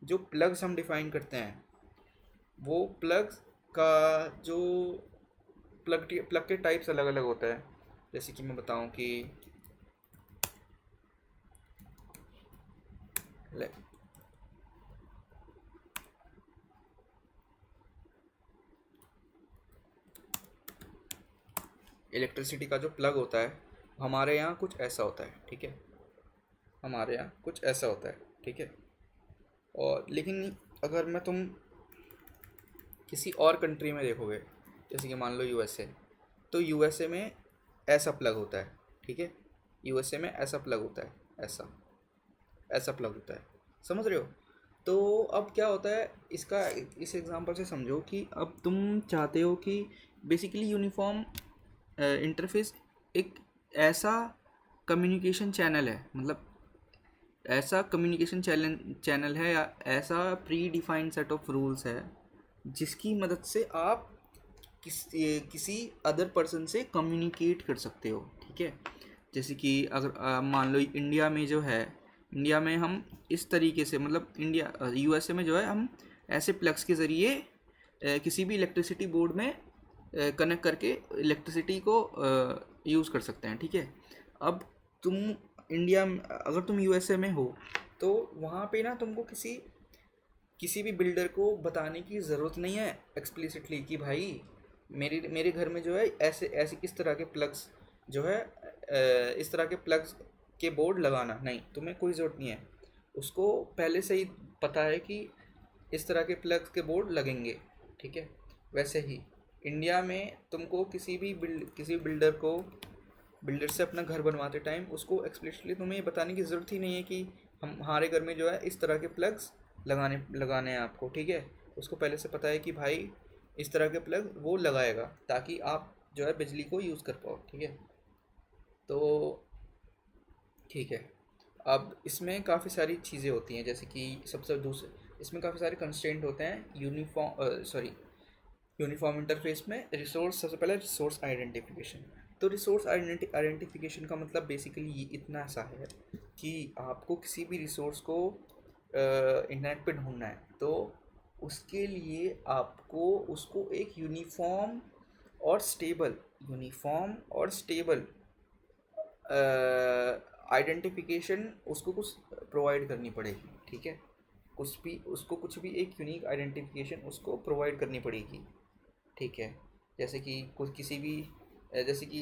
Speaker 1: जो प्लग्स हम डिफाइन करते हैं, वो प्लग्स का जो प्लग के टाइप्स अलग अलग होता है। जैसे कि मैं बताऊं कि इलेक्ट्रिसिटी का जो प्लग होता है हमारे यहाँ कुछ ऐसा होता है, ठीक है। हमारे यहाँ कुछ ऐसा होता है, ठीक है। और लेकिन अगर मैं तुम किसी और कंट्री में देखोगे, जैसे कि मान लो यूएसए, तो यूएसए में ऐसा प्लग होता है, ठीक है। यूएसए में ऐसा प्लग होता है, ऐसा ऐसा प्लग होता है, समझ रहे हो? तो अब क्या होता है इसका, इस एग्जांपल से समझो कि अब तुम चाहते हो कि बेसिकली यूनिफॉर्म इंटरफेस एक ऐसा कम्युनिकेशन चैनल है, मतलब ऐसा कम्युनिकेशन चैनल है या ऐसा pre defined set of rules है जिसकी मदद से आप किसी अदर पर्सन से कम्युनिकेट कर सकते हो, ठीक है। जैसे कि अगर मान लो इंडिया में जो है, इंडिया में हम इस तरीके से, मतलब इंडिया यूएसए में जो है हम ऐसे प्लग्स के ज़रिए किसी भी इलेक्ट्रिसिटी बोर्ड में कनेक्ट करके इलेक्ट्रिसिटी को यूज़ कर सकते हैं, ठीक है। अब तुम इंडिया में, अगर तुम यूएसए में हो तो वहाँ पे ना तुमको किसी किसी भी बिल्डर को बताने की ज़रूरत नहीं है एक्सप्लिसिटली कि भाई मेरे मेरे घर में जो है ऐसे ऐसे इस तरह के प्लग्स जो है इस तरह के प्लग्स के बोर्ड लगाना, नहीं, तुम्हें कोई ज़रूरत नहीं है। उसको पहले से ही पता है कि इस तरह के प्लग्स के बोर्ड लगेंगे, ठीक है। वैसे ही इंडिया में तुमको किसी बिल्डर को बिल्डर से अपना घर बनवाते टाइम उसको एक्सप्लिसिटली तुम्हें ये बताने की ज़रूरत ही नहीं है कि हमारे घर में जो है इस तरह के प्लग्स लगाने लगाने हैं आपको, ठीक है। उसको पहले से पता है कि भाई इस तरह के प्लग वो लगाएगा ताकि आप जो है बिजली को यूज़ कर पाओ, ठीक है। तो ठीक है, अब इसमें काफ़ी सारी चीज़ें होती हैं, जैसे कि सबसे दूसरे इसमें काफ़ी सारे कंस्ट्रेंट होते हैं यूनिफॉर्म इंटरफेस में। रिसोर्स, सबसे पहले रिसोर्स आइडेंटिफिकेशन। तो रिसोर्स आइडेंटिफिकेशन का मतलब बेसिकली इतना सा है कि आपको किसी भी रिसोर्स को इंटरनेट पे ढूंढना है तो उसके लिए आपको उसको एक यूनिफॉर्म और स्टेबल आइडेंटिफिकेशन उसको कुछ प्रोवाइड करनी पड़ेगी, ठीक है। कुछ भी एक यूनिक आइडेंटिफिकेशन उसको प्रोवाइड करनी पड़ेगी, ठीक है। जैसे कि जैसे कि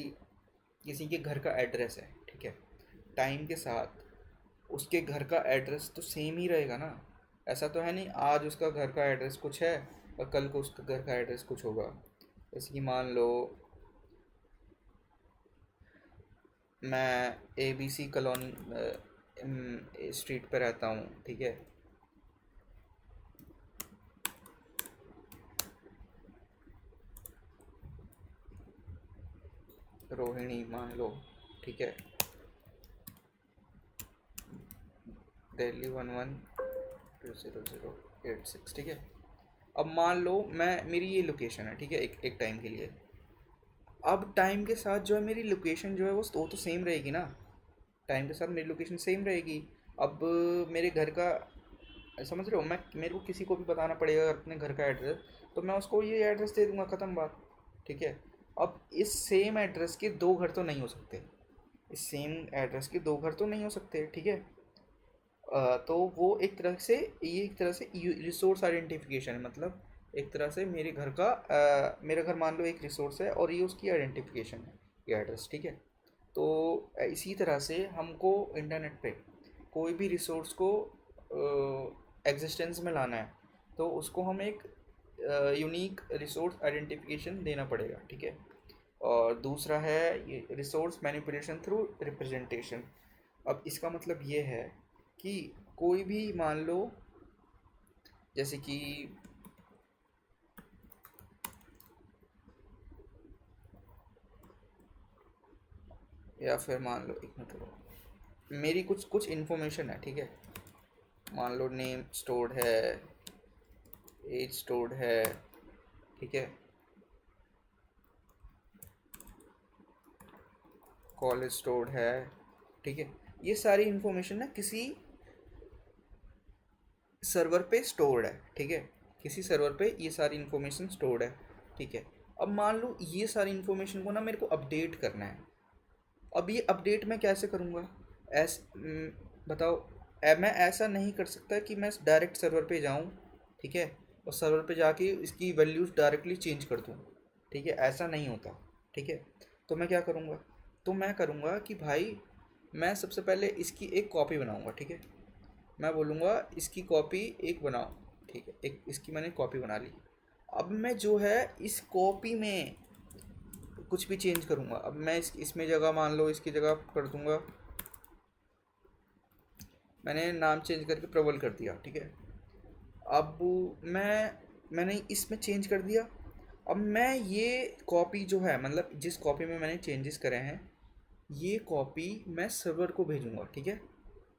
Speaker 1: किसी के घर का एड्रेस है, ठीक है। टाइम के साथ उसके घर का एड्रेस तो सेम ही रहेगा ना। ऐसा तो है नहीं आज उसका घर का एड्रेस कुछ है और कल को उसका घर का एड्रेस कुछ होगा। जैसे कि मान लो मैं ABC कॉलोनी स्ट्रीट पे रहता हूँ, ठीक है। रोहिणी मान लो, ठीक है। दिल्ली 112008 6, ठीक है। अब मान लो मैं मेरी ये लोकेशन है, ठीक है, एक टाइम के लिए। अब टाइम के साथ जो है मेरी लोकेशन जो है वो तो सेम रहेगी ना। टाइम के साथ मेरी लोकेशन सेम रहेगी। अब मेरे घर का, समझ रहे हो, मैं मेरे को किसी को भी बताना पड़ेगा अपने घर का एड्रेस तो मैं उसको ये एड्रेस दे दूंगा, ख़त्म बात, ठीक है। अब इस सेम एड्रेस के दो घर तो नहीं हो सकते, इस सेम एड्रेस के दो घर तो नहीं हो सकते, ठीक है। तो वो एक तरह से रिसोर्स आइडेंटिफिकेशन है, मतलब एक तरह से मेरा घर मान लो एक रिसोर्स है और ये उसकी आइडेंटिफिकेशन है, ये एड्रेस, ठीक है। तो इसी तरह से हमको इंटरनेट पे कोई भी रिसोर्स को एग्जिस्टेंस में लाना है तो उसको हम एक यूनिक रिसोर्स आइडेंटिफिकेशन देना पड़ेगा, ठीक है। और दूसरा है ये रिसोर्स मैनिपुलेशन थ्रू रिप्रेजेंटेशन। अब इसका मतलब ये है कि कोई भी मान लो, जैसे कि या फिर मान लो, एक मिनट रुको, मेरी कुछ कुछ इन्फॉर्मेशन है, ठीक है। मान लो नेम स्टोर्ड है, एज स्टोर्ड है, ठीक है, कॉलेज स्टोर्ड है, ठीक है। ये सारी इन्फॉर्मेशन ना किसी सर्वर पे स्टोर्ड है, ठीक है। किसी सर्वर पे ये सारी इन्फॉर्मेशन स्टोर्ड है, ठीक है। अब मान लो ये सारी इन्फॉर्मेशन को ना मेरे को अपडेट करना है। अब ये अपडेट मैं कैसे करूँगा? बताओ। मैं ऐसा नहीं कर सकता कि मैं डायरेक्ट सर्वर पे जाऊँ, ठीक है, और सर्वर पे जाके इसकी वैल्यूज़ डायरेक्टली चेंज कर दूँ, ठीक है, ऐसा नहीं होता, ठीक है। तो मैं क्या करूँगा? तो मैं करूँगा कि भाई मैं सबसे पहले इसकी एक कॉपी बनाऊँगा, ठीक है। मैं बोलूँगा इसकी कॉपी एक बनाओ, ठीक है, एक इसकी मैंने कॉपी बना ली। अब मैं जो है इस कॉपी में कुछ भी चेंज करूँगा। अब मैं इसमें जगह मान लो इसकी जगह कर दूँगा, मैंने नाम चेंज करके प्रबल कर दिया, ठीक है। अब मैंने इसमें चेंज कर दिया। अब मैं ये कॉपी जो है, मतलब जिस कॉपी में मैंने चेंजेस करे हैं, ये कॉपी मैं सर्वर को भेजूंगा, ठीक है।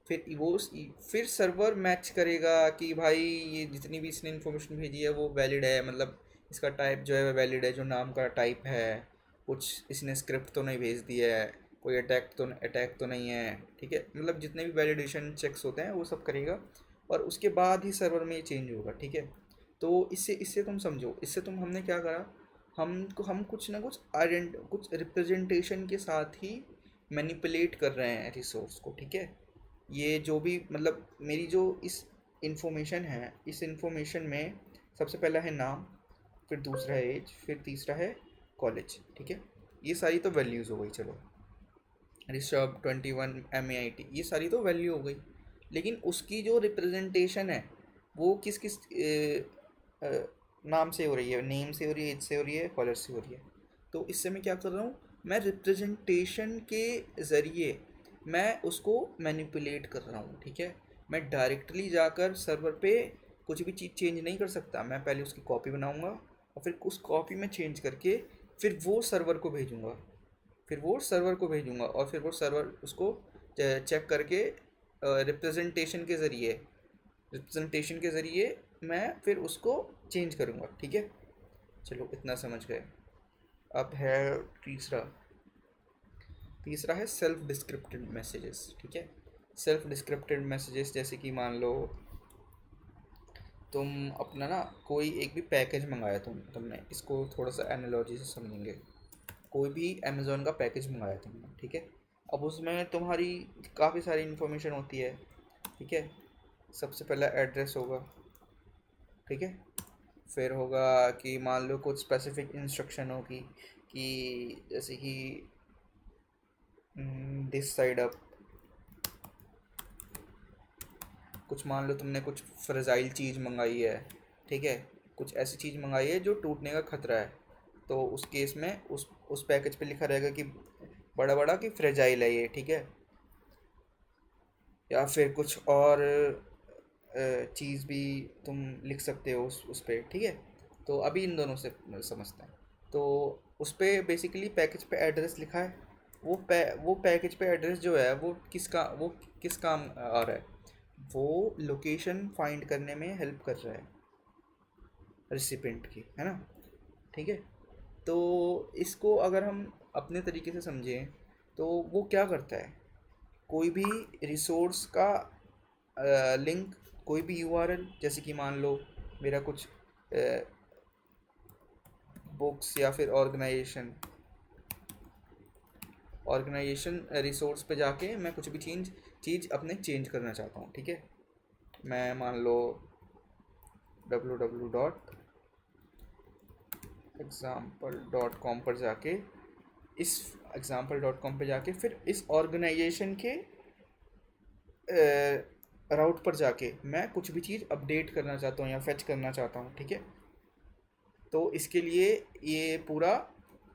Speaker 1: फिर सर्वर मैच करेगा कि भाई ये जितनी भी इसने इन्फॉर्मेशन भेजी है वो वैलिड है, मतलब इसका टाइप जो है वैलिड है, जो नाम का टाइप है, कुछ इसने स्क्रिप्ट तो नहीं भेज दिया है, कोई अटैक तो नहीं है, ठीक है। मतलब जितने भी वैलिडेशन चेक्स होते हैं वो सब करेगा, और उसके बाद ही सर्वर में ये चेंज होगा, ठीक है। तो इससे इससे तुम समझो, इससे हमने क्या करा, हम कुछ ना कुछ रिप्रेजेंटेशन के साथ ही मैनिपुलेट कर रहे हैं रिसोर्स को, ठीक है। ये जो भी मतलब मेरी जो इस इंफॉर्मेशन है, इस इंफॉर्मेशन में सबसे पहला है नाम, फिर दूसरा है एज, फिर तीसरा है कॉलेज, ठीक है। ये सारी तो वैल्यूज़ हो गई, चलो। ऋषभ 21 MAIT, ये सारी तो वैल्यू हो गई। लेकिन उसकी जो रिप्रेजेंटेशन है वो किस किस नाम से हो रही है, नेम से हो रही है, एज से हो रही है, कॉलर से हो रही है। तो इससे मैं क्या कर रहा हूँ, मैं रिप्रेजेंटेशन के ज़रिए मैं उसको मैनिपुलेट कर रहा हूँ, ठीक है। मैं डायरेक्टली जाकर सर्वर पे कुछ भी चीज़ चेंज नहीं कर सकता, मैं पहले उसकी कॉपी बनाऊँगा और फिर उस कॉपी में चेंज करके फिर वो सर्वर को भेजूँगा, और फिर वो सर्वर उसको चेक करके रिप्रेजेंटेशन के ज़रिए मैं फिर उसको चेंज करूँगा, ठीक है। चलो इतना समझ गए। अब है तीसरा तीसरा है सेल्फ डिस्क्रिप्टेड मैसेजेस, ठीक है। सेल्फ डिस्क्रिप्टेड मैसेजेस जैसे कि मान लो तुम अपना ना कोई एक भी पैकेज मंगाया, तुमने इसको थोड़ा सा एनालॉजी से समझेंगे। कोई भी अमेज़ोन का पैकेज मंगाया तुमने, ठीक है। अब उसमें तुम्हारी काफ़ी सारी इन्फॉर्मेशन होती है, ठीक है। सबसे पहला एड्रेस होगा, ठीक है। फिर होगा कि मान लो कुछ स्पेसिफिक इंस्ट्रक्शन होगी कि जैसे कि दिस साइड अप, कुछ मान लो तुमने कुछ फ्रेजाइल चीज़ मंगाई है, ठीक है। कुछ ऐसी चीज़ मंगाई है जो टूटने का खतरा है, तो उस केस में उस पैकेज पे लिखा रहेगा कि बड़ा बड़ा कि फ्रेजाइल है ये, ठीक है। या फिर कुछ और चीज़ भी तुम लिख सकते हो उस पे, ठीक है। तो अभी इन दोनों से समझते हैं। तो उस पे बेसिकली पैकेज पे एड्रेस लिखा है, वो पैकेज पे एड्रेस जो है वो किस काम आ रहा है, वो लोकेशन फाइंड करने में हेल्प कर रहा है रिसिपेंट की, है ना, ठीक है। तो इसको अगर हम अपने तरीके से समझें तो वो क्या करता है, कोई भी रिसोर्स का लिंक, कोई भी यूआरएल, जैसे कि मान लो मेरा कुछ बुक्स या फिर ऑर्गेनाइजेशन रिसोर्स पे जाके मैं कुछ भी चीज़ अपने चेंज करना चाहता हूँ, ठीक है। मैं मान लो www.example.com पर जाके इस example.com पे जाके फिर इस ऑर्गेनाइजेशन के राउट पर जाके मैं कुछ भी चीज़ अपडेट करना चाहता हूँ या फेच करना चाहता हूँ, ठीक है। तो इसके लिए ये पूरा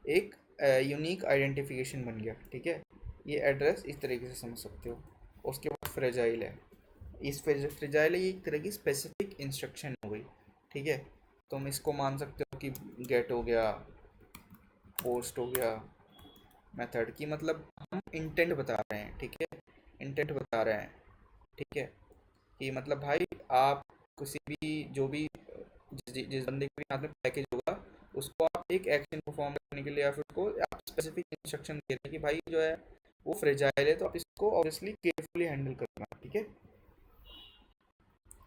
Speaker 1: एक यूनिक आइडेंटिफिकेशन बन गया, ठीक है। ये एड्रेस इस तरीके से समझ सकते हो। उसके बाद फ्रेजाइल है, फ्रेजाइल है ये एक तरह की स्पेसिफिक इंस्ट्रक्शन हो गई, ठीक है। तुम इसको मान सकते हो कि गेट हो गया, पोस्ट हो गया, मेथड की, मतलब हम इंटेंट बता रहे हैं, ठीक है। इंटेंट बता रहे हैं, ठीक है। कि मतलब भाई आप किसी भी जो भी जिस बंदे के भी हाथ में पैकेज होगा उसको आप एक एक्शन परफॉर्म करने के लिए या फिर उसको आप स्पेसिफिक इंस्ट्रक्शन दे रहे हैं कि भाई जो है वो फ्रेजाइल है, तो आप इसको ऑब्वियसली केयरफुली हैंडल करना, ठीक है।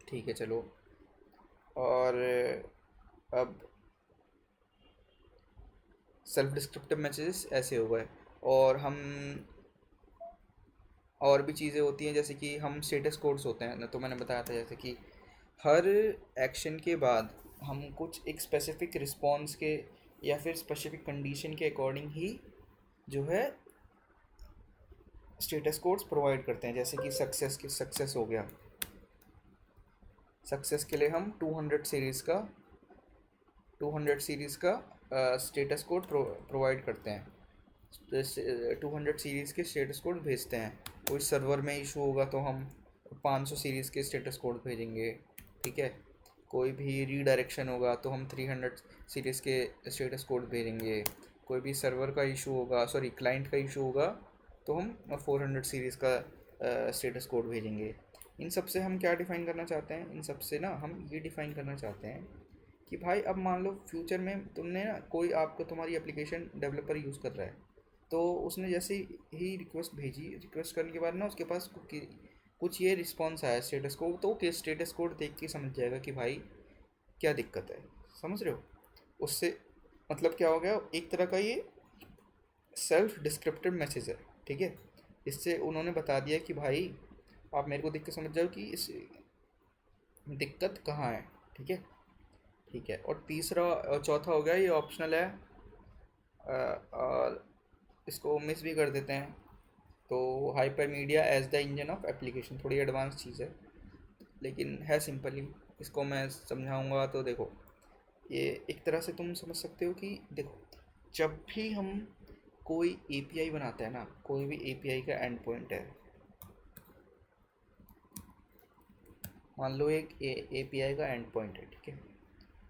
Speaker 1: ठीक है, चलो। और अब सेल्फ डिस्क्रिप्टिव मैसेजेस ऐसे हो गए। और हम और भी चीज़ें होती हैं, जैसे कि हम स्टेटस कोड्स होते हैं ना, तो मैंने बताया था जैसे कि हर एक्शन के बाद हम कुछ एक स्पेसिफिक रिस्पॉन्स के या फिर स्पेसिफिक कंडीशन के अकॉर्डिंग ही जो है स्टेटस कोड्स प्रोवाइड करते हैं। जैसे कि सक्सेस हो गया, सक्सेस के लिए हम 200 सीरीज़ का स्टेटस कोड प्रोवाइड करते हैं। 200 सीरीज़ के स्टेटस कोड भेजते हैं। कोई सर्वर में इशू होगा तो हम 500 सीरीज़ के स्टेटस कोड भेजेंगे, ठीक है। कोई भी रीडायरेक्शन होगा तो हम 300 सीरीज़ के स्टेटस कोड भेजेंगे। कोई भी सर्वर का इशू होगा, सॉरी क्लाइंट का इशू होगा, तो हम 400 सीरीज़ का स्टेटस कोड भेजेंगे। इन सब से हम क्या डिफ़ाइन करना चाहते हैं, इन सब से ना हम ये डिफ़ाइन करना चाहते हैं कि भाई अब मान लो फ्यूचर में तुमने ना कोई आपको तुम्हारी एप्लीकेशन डेवलपर यूज़ कर रहा है, तो उसने जैसे ही रिक्वेस्ट भेजी, रिक्वेस्ट करने के बाद ना उसके पास कुछ ये रिस्पॉन्स आया स्टेटस कोड, तो वो स्टेटस कोड देख के समझ जाएगा कि भाई क्या दिक्कत है। समझ रहे हो? उससे मतलब क्या हो गया, एक तरह का ये सेल्फ डिस्क्रिप्टिव मैसेज है। ठीक है, इससे उन्होंने बता दिया कि भाई आप मेरे को देख के समझ जाओ कि इस दिक्कत कहाँ है। ठीक है, ठीक है। और तीसरा और चौथा हो गया, ये ऑप्शनल है और इसको मिस भी कर देते हैं। तो hypermedia as the engine of application थोड़ी एडवांस चीज़ है, लेकिन है सिंपल ही। इसको मैं समझाऊंगा तो देखो, ये एक तरह से तुम समझ सकते हो कि देखो, जब भी हम कोई एपीआई बनाते हैं ना, कोई भी एपीआई का एंड पॉइंट है, मान लो एक एपीआई का एंड पॉइंट है। ठीक है,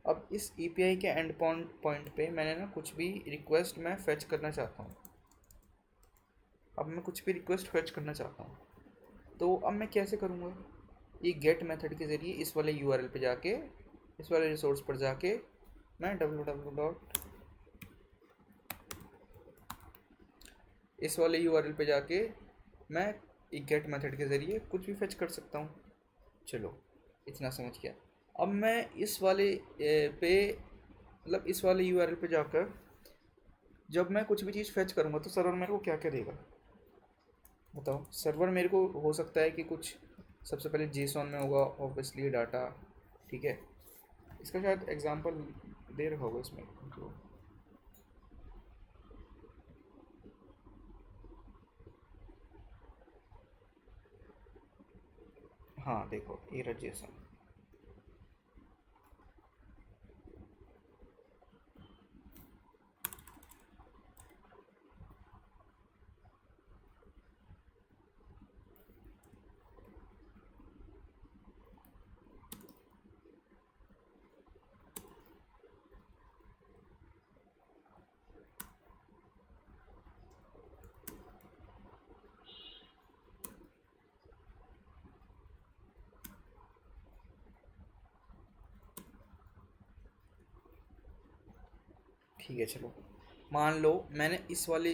Speaker 1: अब इस एपीआई के एंड पॉइंट पे मैंने ना कुछ भी रिक्वेस्ट मैं फेच करना चाहता हूँ। अब मैं कुछ भी रिक्वेस्ट फेच करना चाहता हूँ, तो अब मैं कैसे करूँगा? ये गेट मेथड के ज़रिए इस वाले यूआरएल पे जाके, इस वाले रिसोर्स पर जाके मैं इस वाले यूआरएल पे जाके मैं एक गेट मेथड के ज़रिए कुछ भी फेच कर सकता हूँ। चलो, इतना समझ गया। अब मैं इस वाले पे, मतलब इस वाले यूआरएल पे जाकर जब मैं कुछ भी चीज़ फेच करूँगा तो सर्वर मेरे को क्या क्या देगा? बताओ। सर्वर मेरे को हो सकता है कि कुछ सबसे पहले जेसॉन में होगा ऑब्वियसली डाटा। ठीक है, इसका शायद एग्जांपल दे रखा होगा इसमें तो। हाँ देखो, ये रहा जेसॉन। ठीक है, चलो मान लो मैंने इस वाली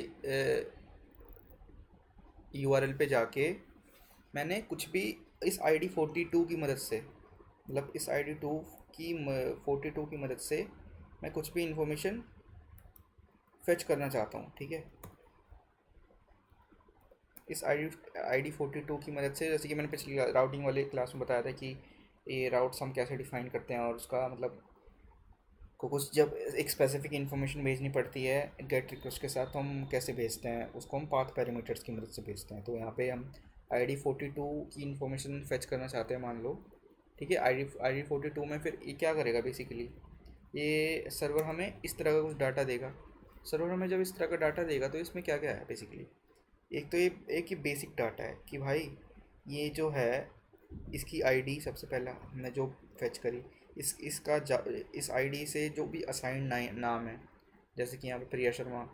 Speaker 1: यूआरएल पे जाके मैंने कुछ भी इस आईडी 42 की मदद से, मतलब इस आईडी 42 की मदद से मैं कुछ भी इंफॉर्मेशन फेच करना चाहता हूँ। ठीक है, इस आईडी 42 की मदद से, जैसे कि मैंने पिछली राउटिंग वाले क्लास में बताया था कि ये राउट्स हम कैसे डिफाइन करते हैं, और उसका मतलब को कुछ जब एक स्पेसिफिक इन्फॉर्मेशन भेजनी पड़ती है गेट रिक्वेस्ट के साथ, तो हम कैसे भेजते हैं उसको, हम पाथ पैरामीटर्स की मदद से भेजते हैं। तो यहाँ पे हम आईडी 42 की इन्फॉर्मेशन फेच करना चाहते हैं, मान लो। ठीक है, आईडी 42 में फिर ये क्या करेगा बेसिकली, ये सर्वर हमें इस तरह का कुछ डाटा देगा। सर्वर हमें जब इस तरह का डाटा देगा तो इसमें क्या क्या है बेसिकली, एक तो ये एक ही बेसिक डाटा है कि भाई ये जो है इसकी आईडी, सबसे पहला हमने जो फेच करी, इस आईडी से जो भी असाइंड नाम है, जैसे कि यहाँ पे प्रिया शर्मा,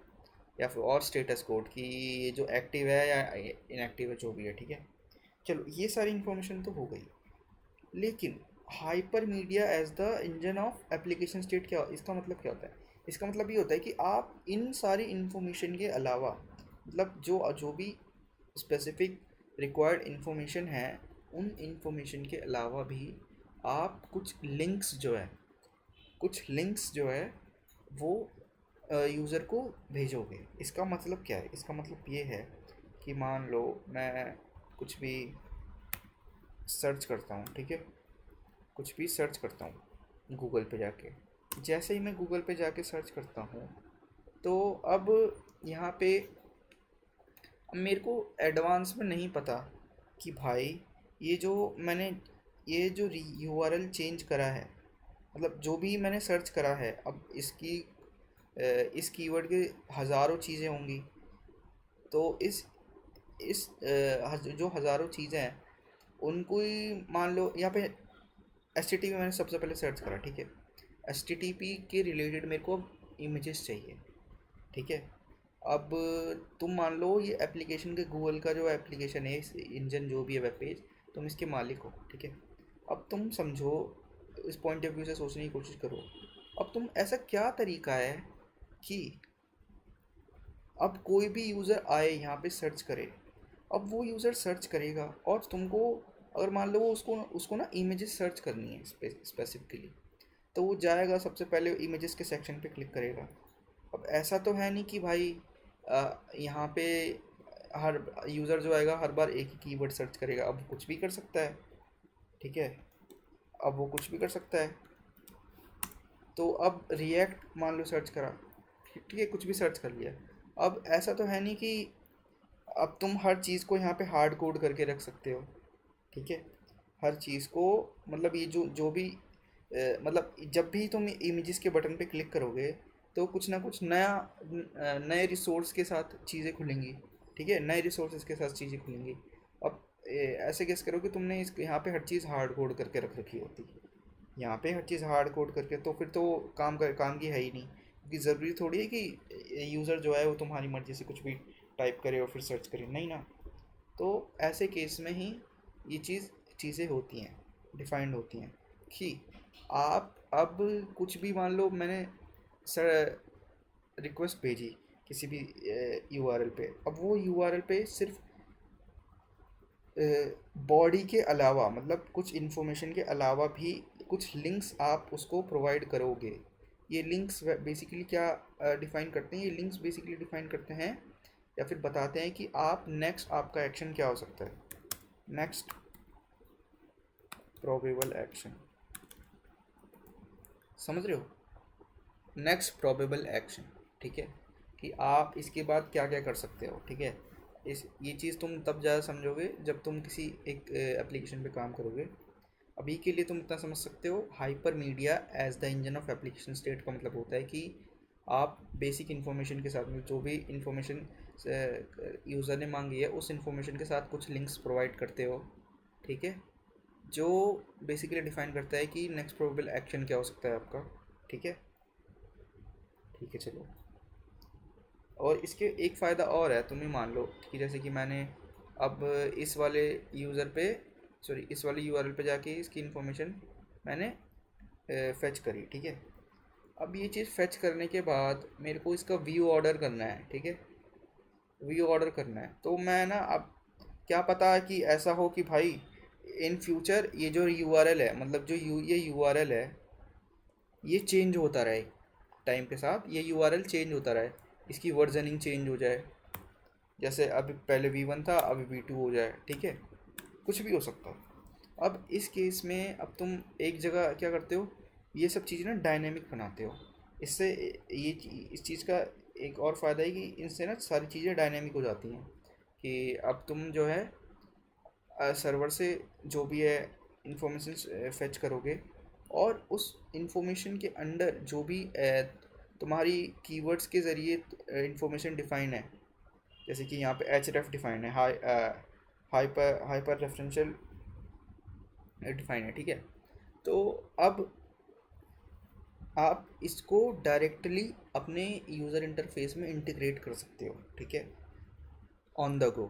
Speaker 1: या फिर और स्टेटस कोड की ये जो एक्टिव है या इनएक्टिव है, जो भी है। ठीक है, चलो ये सारी इन्फॉर्मेशन तो हो गई, लेकिन hypermedia as the engine of application state क्या, इसका मतलब क्या होता है? इसका मतलब ये होता है कि आप इन सारी इन्फॉर्मेशन के अलावा, मतलब जो जो भी स्पेसिफिक रिक्वायर्ड इन्फॉर्मेशन है, उन इन्फॉर्मेशन के अलावा भी आप कुछ लिंक्स जो है वो यूज़र को भेजोगे। इसका मतलब क्या है? इसका मतलब ये है कि मान लो मैं कुछ भी सर्च करता हूँ। ठीक है, कुछ भी सर्च करता हूँ गूगल पे जाके, जैसे ही मैं गूगल पे जाके सर्च करता हूँ, तो अब यहाँ पे अब मेरे को एडवांस में नहीं पता कि भाई ये जो मैंने ये जो यूआरएल चेंज करा है, मतलब जो भी मैंने सर्च करा है, अब इस कीवर्ड के हज़ारों चीज़ें होंगी। तो जो हज़ारों चीज़ें हैं उनको ही मान लो यहाँ पे HTTP मैंने सबसे पहले सर्च करा, ठीक है। HTTP के रिलेटेड मेरे को अब इमेजेस चाहिए, ठीक है। अब तुम मान लो ये एप्लीकेशन के गूगल का जो एप्लीकेशन है, इस इंजन जो भी है, वेब पेज, तुम इसके मालिक हो, ठीक है। अब तुम समझो, इस पॉइंट ऑफ व्यू से सोचने की कोशिश करो। अब तुम ऐसा क्या तरीका है कि अब कोई भी यूज़र आए यहाँ पे सर्च करे, अब वो यूज़र सर्च करेगा और तुमको, अगर मान लो वो उसको उसको ना इमेजेस सर्च करनी है स्पेसिफिकली, तो वो जाएगा सबसे पहले इमेजेस के सेक्शन पे क्लिक करेगा। अब ऐसा तो है नहीं कि भाई यहाँ पे हर यूज़र जो आएगा हर बार एक ही कीवर्ड सर्च करेगा, अब कुछ भी कर सकता है, ठीक है। अब वो कुछ भी कर सकता है। तो अब रिएक्ट मान लो सर्च करा, ठीक है, कुछ भी सर्च कर लिया। अब ऐसा तो है नहीं कि अब तुम हर चीज़ को यहाँ पे हार्ड कोड करके रख सकते हो, ठीक है। हर चीज़ को, मतलब ये जो जो भी मतलब जब भी तुम इमेजेस के बटन पे क्लिक करोगे तो कुछ ना कुछ नया नए रिसोर्स के साथ चीज़ें खुलेंगी, ठीक है, नए रिसोर्सेज के साथ चीज़ें खुलेंगी। अब ऐसे गेस करो कि तुमने इस यहाँ पे हर चीज़ हार्ड कोड करके रख रखी होती, यहाँ पे हर चीज़ हार्ड कोड करके, तो फिर तो काम की है ही नहीं, क्योंकि ज़रूरी थोड़ी है कि यूज़र जो है वो तुम्हारी मर्ज़ी से कुछ भी टाइप करे और फिर सर्च करे, नहीं ना। तो ऐसे केस में ही ये चीज़ें होती हैं, डिफाइंड होती हैं कि आप अब कुछ भी, मान लो मैंने सर रिक्वेस्ट भेजी किसी भी यूआरएल पे, अब वो यूआरएल पे सिर्फ बॉडी के अलावा, मतलब कुछ इन्फॉर्मेशन के अलावा भी कुछ लिंक्स आप उसको प्रोवाइड करोगे। ये लिंक्स बेसिकली क्या डिफ़ाइन करते हैं, ये लिंक्स बेसिकली डिफ़ाइन करते हैं या फिर बताते हैं कि आप नेक्स्ट आपका एक्शन क्या हो सकता है, नेक्स्ट प्रोबेबल एक्शन, समझ रहे हो, नेक्स्ट प्रोबेबल एक्शन, ठीक है, कि आप इसके बाद क्या क्या कर सकते हो, ठीक है। इस ये चीज़ तुम तब ज़्यादा समझोगे जब तुम किसी एक एप्लीकेशन पे काम करोगे। अभी के लिए तुम इतना समझ सकते हो, hypermedia as the engine of application state का मतलब होता है कि आप बेसिक इन्फॉर्मेशन के साथ में जो भी इन्फॉर्मेशन यूज़र ने मांगी है उस इन्फॉर्मेशन के साथ कुछ लिंक्स प्रोवाइड करते हो, ठीक है, जो बेसिकली डिफाइन करता है कि नेक्स्ट प्रोबेबल एक्शन क्या हो सकता है आपका, ठीक है। ठीक है, चलो। और इसके एक फ़ायदा और है, तुम ही मान लो कि जैसे कि मैंने अब इस वाले यूज़र पे, सॉरी इस वाले यूआरएल पे जाके इसकी इन्फॉर्मेशन मैंने फेच करी, ठीक है। अब ये चीज़ फेच करने के बाद मेरे को इसका व्यू ऑर्डर करना है, ठीक है, व्यू ऑर्डर करना है। तो मैं ना, अब क्या पता है कि ऐसा हो कि भाई इन फ्यूचर ये जो यूआरएल है, मतलब जो ये यूआरएल है, ये चेंज होता रहे टाइम के साथ, ये यूआरएल चेंज होता रहे, इसकी वर्जनिंग चेंज हो जाए, जैसे अभी पहले V1 था अभी V2 हो जाए, ठीक है, कुछ भी हो सकता है। अब इस केस में अब तुम एक जगह क्या करते हो, ये सब चीज़ें ना डायनेमिक बनाते हो। इससे इस चीज़ का एक और फ़ायदा है कि इनसे ना सारी चीज़ें डायनेमिक हो जाती हैं, कि अब तुम जो है सर्वर से जो भी है इंफॉर्मेशन फेच करोगे, और उस इंफॉर्मेशन के अंडर जो भी तुम्हारी कीवर्ड्स के ज़रिए इंफॉर्मेशन डिफाइन है, जैसे कि यहाँ पे एच डिफाइन है, हाइपर रेफरेंशियल डिफाइन है, ठीक है। तो अब आप इसको डायरेक्टली अपने यूज़र इंटरफेस में इंटीग्रेट कर सकते हो, ठीक है, ऑन द गो।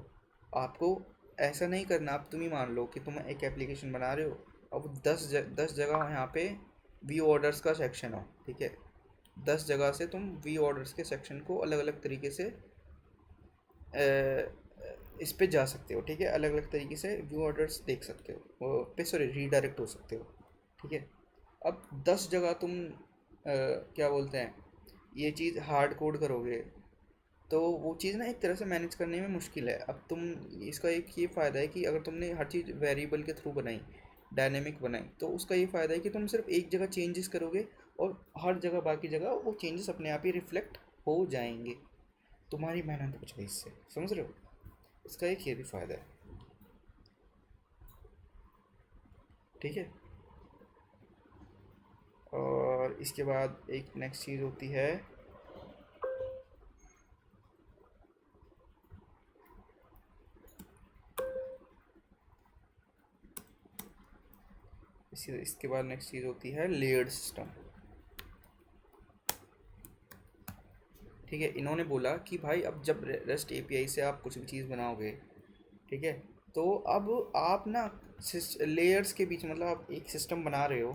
Speaker 1: आपको ऐसा नहीं करना, आप तुम ही मान लो कि तुम एक एप्लीकेशन बना रहे हो, अब 10 जगह यहाँ पे वी ऑर्डर्स का सेक्शन हो, ठीक है, 10 जगह से तुम वी ऑर्डर्स के सेक्शन को अलग अलग तरीके से इस पे जा सकते हो, ठीक है, अलग अलग तरीके से व्यू ऑर्डर्स देख सकते हो, वो पे सॉरी रीडायरेक्ट हो सकते हो, ठीक है। अब 10 जगह तुम क्या बोलते हैं, ये चीज़ हार्ड कोड करोगे तो वो चीज़ ना एक तरह से मैनेज करने में मुश्किल है। अब तुम, इसका एक ये फ़ायदा है कि अगर तुमने हर चीज़ वेरिएबल के थ्रू बनाई, डायनेमिक बनाई, तो उसका ये फ़ायदा है कि तुम सिर्फ एक जगह चेंजेस करोगे और हर जगह बाकी जगह वो चेंजेस अपने आप ही रिफ्लेक्ट हो जाएंगे, तुम्हारी मेहनत कुछ नहीं इससे, समझ रहे हो, इसका एक ये भी फ़ायदा है, ठीक है। और इसके बाद एक नेक्स्ट चीज़ होती है, इसके बाद नेक्स्ट चीज़ होती है लेयर्ड सिस्टम। ठीक है, इन्होंने बोला कि भाई अब जब रेस्ट एपीआई से आप कुछ भी चीज़ बनाओगे, ठीक है, तो अब आप ना लेयर्स के बीच, मतलब आप एक सिस्टम बना रहे हो,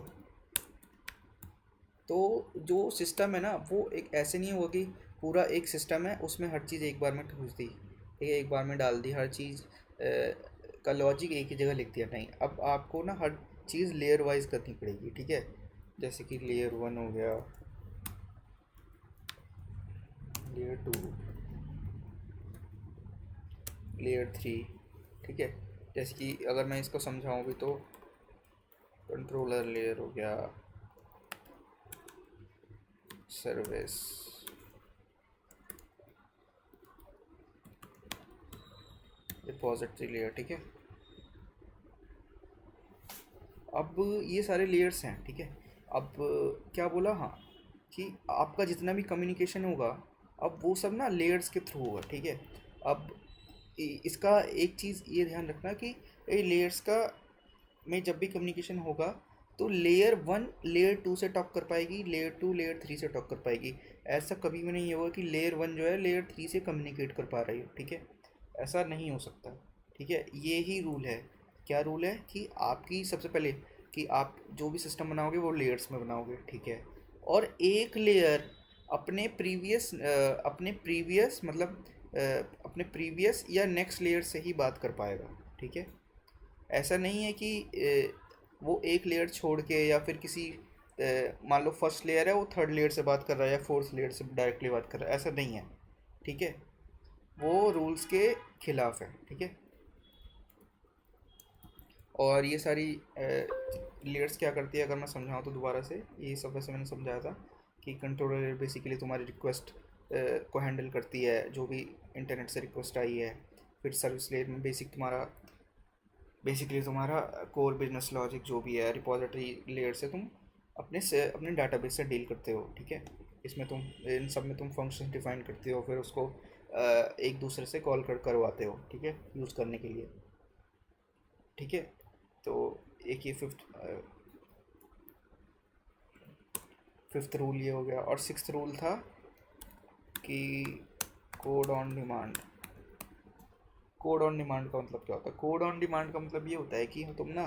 Speaker 1: तो जो सिस्टम है ना वो एक ऐसे नहीं होगा कि पूरा एक सिस्टम है उसमें हर चीज़ एक बार में ठूस दी, ठीक है, एक बार में डाल दी हर चीज़, का लॉजिक एक ही जगह लिख दिया। नहीं, अब आपको ना हर चीज़ लेयर वाइज करनी पड़ेगी, ठीक है। जैसे कि लेयर वन हो गया, लेयर टू, लेयर थ्री, ठीक है। जैसे कि अगर मैं इसको समझाऊँ भी तो कंट्रोलर लेयर हो गया, सर्विस, रिपॉजिटरी लेयर, ठीक है। अब ये सारे लेयर्स हैं, ठीक है। अब क्या बोला, हाँ, कि आपका जितना भी कम्युनिकेशन होगा अब वो सब ना लेयर्स के थ्रू होगा, ठीक है। अब इसका एक चीज़ ये ध्यान रखना कि ये लेयर्स का में जब भी कम्युनिकेशन होगा तो लेयर वन लेयर टू से टॉक कर पाएगी, लेयर टू लेयर थ्री से टॉक कर पाएगी। ऐसा कभी भी नहीं होगा कि लेयर वन जो है लेयर थ्री से कम्युनिकेट कर पा रही हो, ठीक है। ऐसा नहीं हो सकता, ठीक है। ये ही रूल है। क्या रूल है कि आपकी सबसे पहले कि आप जो भी सिस्टम बनाओगे वो लेयर्स में बनाओगे, ठीक है। और एक लेयर अपने प्रीवियस मतलब अपने प्रीवियस या नेक्स्ट लेयर से ही बात कर पाएगा, ठीक है। ऐसा नहीं है कि वो एक लेयर छोड़ के या फिर किसी मान लो फर्स्ट लेयर है वो थर्ड लेयर से बात कर रहा है या फोर्थ लेयर से डायरेक्टली बात कर रहा है, ऐसा नहीं है, ठीक है। वो रूल्स के खिलाफ है, ठीक है। और ये सारी लेयर्स क्या करती है, अगर मैं समझाऊँ तो दोबारा से, ये सब वैसे मैंने समझाया था कि कंट्रोलर लेयर बेसिकली तुम्हारी रिक्वेस्ट को हैंडल करती है, जो भी इंटरनेट से रिक्वेस्ट आई है। फिर सर्विस लेयर में बेसिकली तुम्हारा कोर बिजनेस लॉजिक जो भी है, रिपॉजिटरी लेयर से तुम अपने डाटाबेस से डील करते हो, ठीक है। इसमें तुम इन सब में तुम फंक्शन डिफाइन करते हो, फिर उसको एक दूसरे से कॉल करवाते हो, ठीक है, यूज़ करने के लिए, ठीक है। तो एक ये फिफ्थ रूल ये हो गया। और सिक्स्थ रूल था कि code on demand. Code on demand का मतलब क्या होता है? कोड ऑन डिमांड का मतलब ये होता है कि तुम ना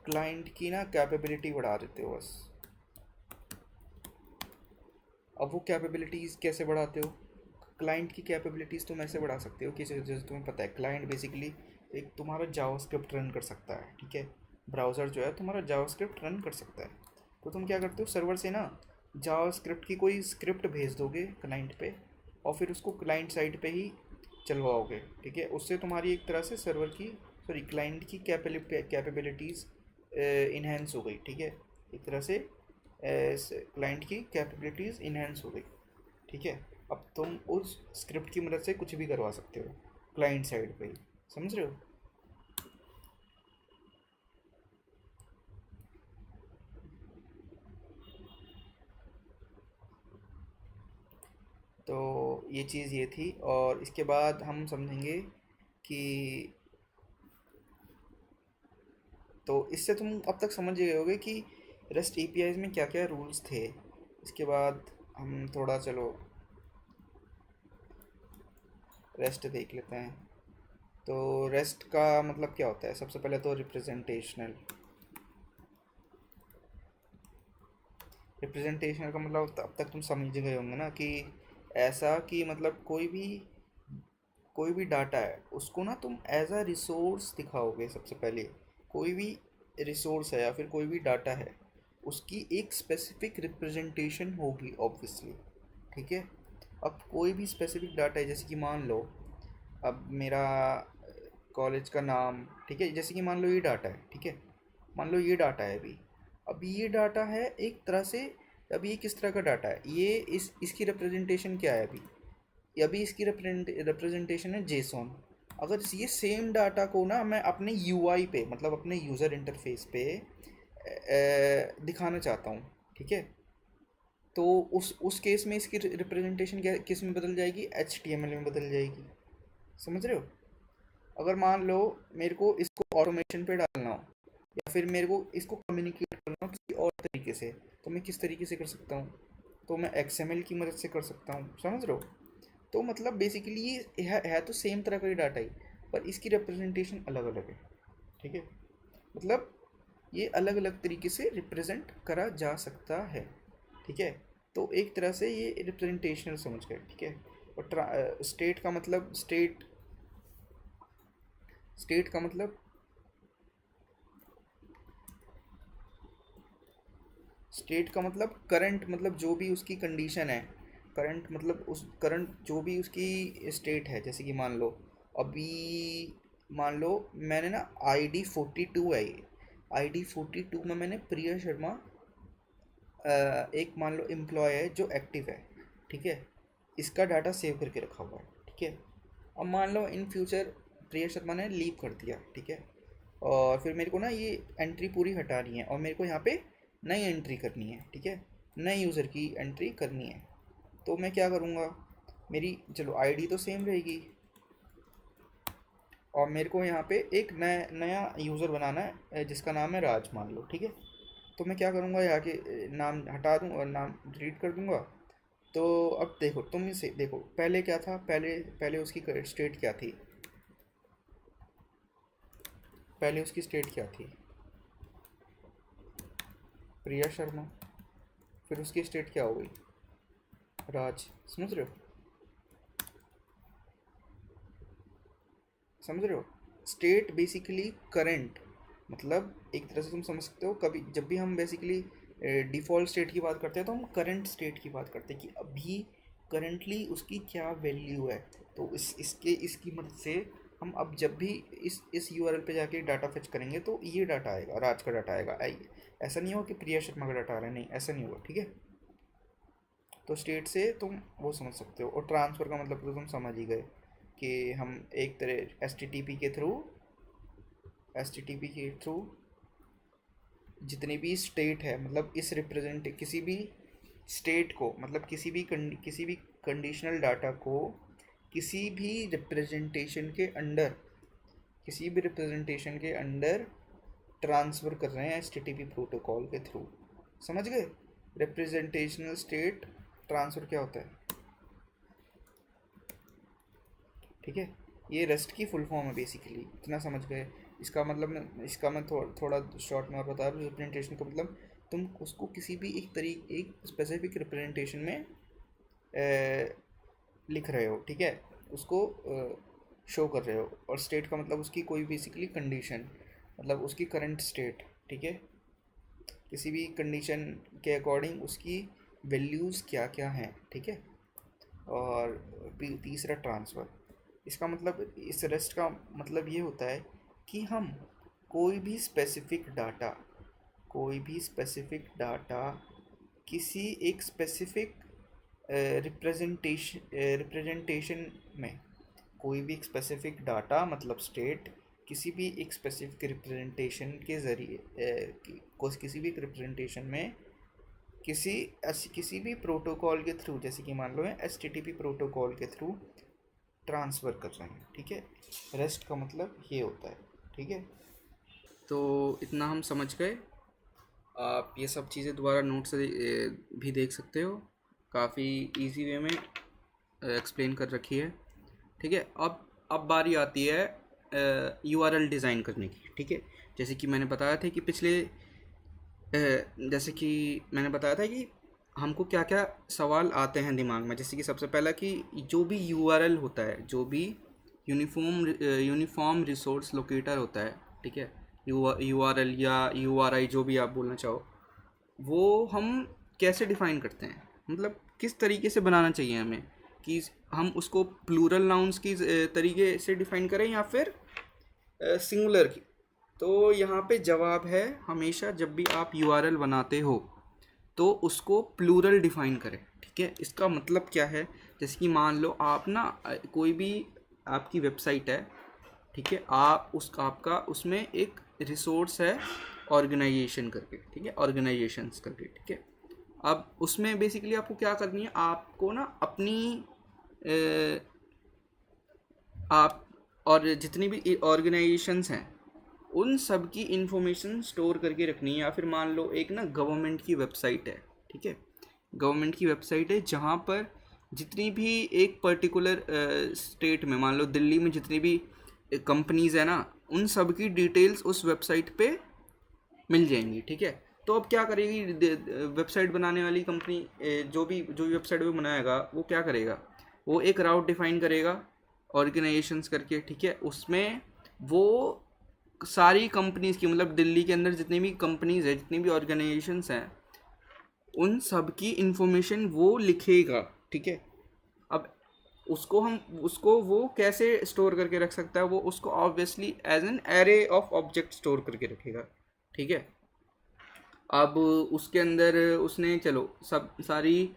Speaker 1: क्लाइंट की ना कैपेबिलिटी बढ़ा देते हो बस। अब वो कैपेबिलिटीज़ कैसे बढ़ाते हो? क्लाइंट की कैपेबिलिटीज़ तुम ऐसे बढ़ा सकते हो कि जैसे तुम्हें पता है क्लाइंट बेसिकली एक तुम्हारा जावास्क्रिप्ट रन कर सकता है, ठीक है। ब्राउज़र जो है तुम्हारा जावास्क्रिप्ट रन कर सकता है। तो तुम क्या करते हो, सर्वर से ना जावास्क्रिप्ट की कोई स्क्रिप्ट भेज दोगे क्लाइंट पे और फिर उसको क्लाइंट साइड पे ही चलवाओगे, ठीक है। उससे तुम्हारी एक तरह से क्लाइंट की कैपेबिलिटीज़ इन्हेंस हो गई, ठीक है। एक तरह से क्लाइंट की कैपेबिलिटीज़ इन्हेंस हो गई, ठीक है। अब तुम उस स्क्रिप्ट की मदद से कुछ भी करवा सकते हो क्लाइंट साइड पे ही, समझ रहे हो? तो ये चीज़ ये थी। और इसके बाद हम समझेंगे कि तो इससे तुम अब तक समझ गए होगे कि रेस्ट एपीआईज में क्या क्या रूल्स थे। इसके बाद हम थोड़ा चलो रेस्ट देख लेते हैं। तो रेस्ट का मतलब क्या होता है? सबसे पहले तो रिप्रेजेंटेशनल। रिप्रेजेंटेशनल का मतलब अब तक तुम समझ गए होंगे ना कि ऐसा कि मतलब कोई भी डाटा है उसको ना तुम एज अ रिसोर्स दिखाओगे। सबसे पहले कोई भी रिसोर्स है या फिर कोई भी डाटा है उसकी एक स्पेसिफिक रिप्रेजेंटेशन होगी ऑब्वियसली, ठीक है। अब कोई भी स्पेसिफिक डाटा है, जैसे कि मान लो अब मेरा कॉलेज का नाम, ठीक है, जैसे कि मान लो ये डाटा है, ठीक है। मान लो ये डाटा है अभी। अब ये डाटा है एक तरह से, अभी ये किस तरह का डाटा है, ये इसकी रिप्रेजेंटेशन क्या है अभी? ये अभी इसकी रिप्रेजेंटेशन है जेसॉन। अगर ये सेम डाटा को ना मैं अपने यूआई पे, मतलब अपने यूज़र इंटरफेस पे दिखाना चाहता हूँ, ठीक है। तो उस केस में इसकी रिप्रेजेंटेशन क्या किस में बदल जाएगी? HTML में बदल जाएगी, समझ रहे हो? अगर मान लो मेरे को इसको ऑटोमेशन पे डालना हो, या फिर मेरे को इसको कम्युनिकेट करना हो किसी और तरीके से, तो मैं किस तरीके से कर सकता हूँ? तो मैं XML की मदद से कर सकता हूँ, समझ रहे हो? तो मतलब बेसिकली ये है तो सेम तरह का ही डाटा ही, पर इसकी रिप्रेजेंटेशन अलग अलग है, ठीक है? मतलब ये अलग अलग तरीके से रिप्रेजेंट करा जा सकता है, ठीक है? तो एक तरह से ये रिप्रेजेंटेशनल समझ गए, ठीक है? और स्टेट का मतलब स्टेट का मतलब स्टेट का मतलब करंट, मतलब जो भी उसकी कंडीशन है। करंट मतलब उस करंट जो भी उसकी स्टेट है, जैसे कि मान लो अभी, मान लो मैंने ना ID 42 है, ID 42 में मैंने प्रिया शर्मा एक मान लो एम्प्लॉय है जो एक्टिव है, ठीक है? इसका डाटा सेव करके रखा हुआ है, ठीक है? अब मान लो इन फ्यूचर प्रिया शर्मा ने लीव कर दिया, ठीक है? और फिर मेरे को ना ये एंट्री पूरी हटानी है और मेरे को यहाँ पे नई एंट्री करनी है, ठीक है? नई यूज़र की एंट्री करनी है। तो मैं क्या करूँगा? मेरी चलो आईडी तो सेम रहेगी, और मेरे को यहाँ पे एक नया नया यूज़र बनाना है जिसका नाम है राज, मान लो, ठीक है? तो मैं क्या करूँगा, यहाँ के नाम हटा दूँ और नाम डिलीट कर दूँगा। तो अब देखो, तुम इसे देखो, पहले क्या था, पहले पहले उसकी स्टेट क्या थी? पहले उसकी स्टेट क्या थी? प्रिया शर्मा। फिर उसकी स्टेट क्या हो गई? राज। समझ रहे हो? समझ रहे हो? स्टेट बेसिकली करंट, मतलब एक तरह से तुम समझ सकते हो, कभी जब भी हम बेसिकली डिफ़ॉल्ट स्टेट की बात करते हैं तो हम करंट स्टेट की बात करते हैं कि अभी करंटली उसकी क्या वैल्यू है। तो इसकी मदद से हम अब जब भी इस यूआरएल पे जाके डाटा फेच करेंगे तो ये डाटा आएगा, राज का डाटा आएगा। ऐसा नहीं होगा कि प्रिया शर्मा का डाटा आ रहा है, नहीं ऐसा नहीं होगा, ठीक है? तो स्टेट से तुम वो समझ सकते हो, और ट्रांसफ़र का मतलब तो तुम समझ ही गए कि हम एक तरह एस टी टी पी के थ्रू जितनी भी स्टेट है, मतलब इस रिप्रेजेंट किसी भी स्टेट को, मतलब किसी भी कंडीशनल डाटा को किसी भी रिप्रेजेंटेशन के अंडर किसी भी रिप्रेजेंटेशन के अंडर ट्रांसफ़र कर रहे हैं एच प्रोटोकॉल के थ्रू। समझ गए? रिप्रेजेंटेशनल स्टेट ट्रांसफ़र क्या होता है, ठीक है? ये रेस्ट की फुल फॉर्म है बेसिकली, इतना समझ गए? इसका मैं थोड़ा शॉर्ट में और बता दूँ। रिप्रेजेंटेशन का मतलब तुम उसको किसी भी एक स्पेसिफिक रिप्रेजेंटेशन में लिख रहे हो, ठीक है? उसको शो कर रहे हो। और स्टेट का मतलब उसकी कोई बेसिकली कंडीशन, मतलब उसकी करंट स्टेट, ठीक है? किसी भी कंडीशन के अकॉर्डिंग उसकी वैल्यूज़ क्या क्या हैं, ठीक है? और तीसरा ट्रांसफ़र। इसका मतलब, इस रेस्ट का मतलब ये होता है कि हम कोई भी स्पेसिफिक डाटा कोई भी स्पेसिफिक डाटा किसी एक स्पेसिफिक रिप्रेजेंटेशन में, कोई भी एक स्पेसिफिक डाटा मतलब स्टेट किसी भी एक स्पेसिफिक रिप्रेजेंटेशन के ज़रिए किसी भी एक रिप्रेजेंटेशन में किसी भी प्रोटोकॉल के थ्रू, जैसे कि मान लो HTTP प्रोटोकॉल के थ्रू ट्रांसफ़र कर रहे हैं, ठीक है? रेस्ट का मतलब ये होता है, ठीक है? तो इतना हम समझ गए। आप ये सब चीज़ें दोबारा नोट से भी देख सकते हो, काफ़ी इजी वे में एक्सप्लेन कर रखी है, ठीक है? अब बारी आती है URL डिज़ाइन करने की, ठीक है? जैसे कि मैंने बताया था कि जैसे कि मैंने बताया था कि हमको क्या क्या सवाल आते हैं दिमाग में। जैसे कि सबसे पहला कि जो भी URL होता है, जो भी यूनिफॉर्म रिसोर्स लोकेटर होता है, ठीक है? URL या URI, जो भी आप बोलना चाहो, वो हम कैसे डिफ़ाइन करते हैं? मतलब किस तरीके से बनाना चाहिए हमें, कि हम उसको प्लूरल नाउन्स की तरीके से डिफ़ाइन करें या फिर सिंगुलर की? तो यहाँ पे जवाब है, हमेशा जब भी आप URL बनाते हो तो उसको प्लूरल डिफ़ाइन करें, ठीक है? इसका मतलब क्या है? जैसे कि मान लो आप ना कोई भी आपकी वेबसाइट है, ठीक है? आपका उसमें एक रिसोर्स है ऑर्गेनाइजेशन करके, ठीक है? ऑर्गेनाइजेशंस करके, ठीक है? अब उसमें बेसिकली आपको क्या करनी है, आपको ना अपनी आप और जितनी भी ऑर्गेनाइजेशंस हैं उन सब की इंफॉर्मेशन स्टोर करके रखनी है। या फिर मान लो एक ना गवर्नमेंट की वेबसाइट है, ठीक है, गवर्नमेंट की वेबसाइट है जहाँ पर जितनी भी एक पर्टिकुलर स्टेट में, मान लो दिल्ली में जितनी भी कंपनीज़ है ना, उन सब की डिटेल्स उस वेबसाइट पे मिल जाएंगी, ठीक है। तो अब क्या करेगी वेबसाइट बनाने वाली कंपनी, जो भी वेबसाइट वो बनाएगा वो क्या करेगा, वो एक राउट डिफाइन करेगा ऑर्गेनाइजेशंस करके, ठीक है। उसमें वो सारी कंपनीज की, मतलब दिल्ली के अंदर जितनी भी कंपनीज है, जितनी भी ऑर्गेनाइजेशंस हैं, उन सब की इंफॉर्मेशन वो लिखेगा, ठीक है। अब उसको वो कैसे स्टोर करके रख सकता है, वो उसको obviously as an array of object store करके रखेगा, ठीक है। अब उसके अंदर उसने चलो सब सारी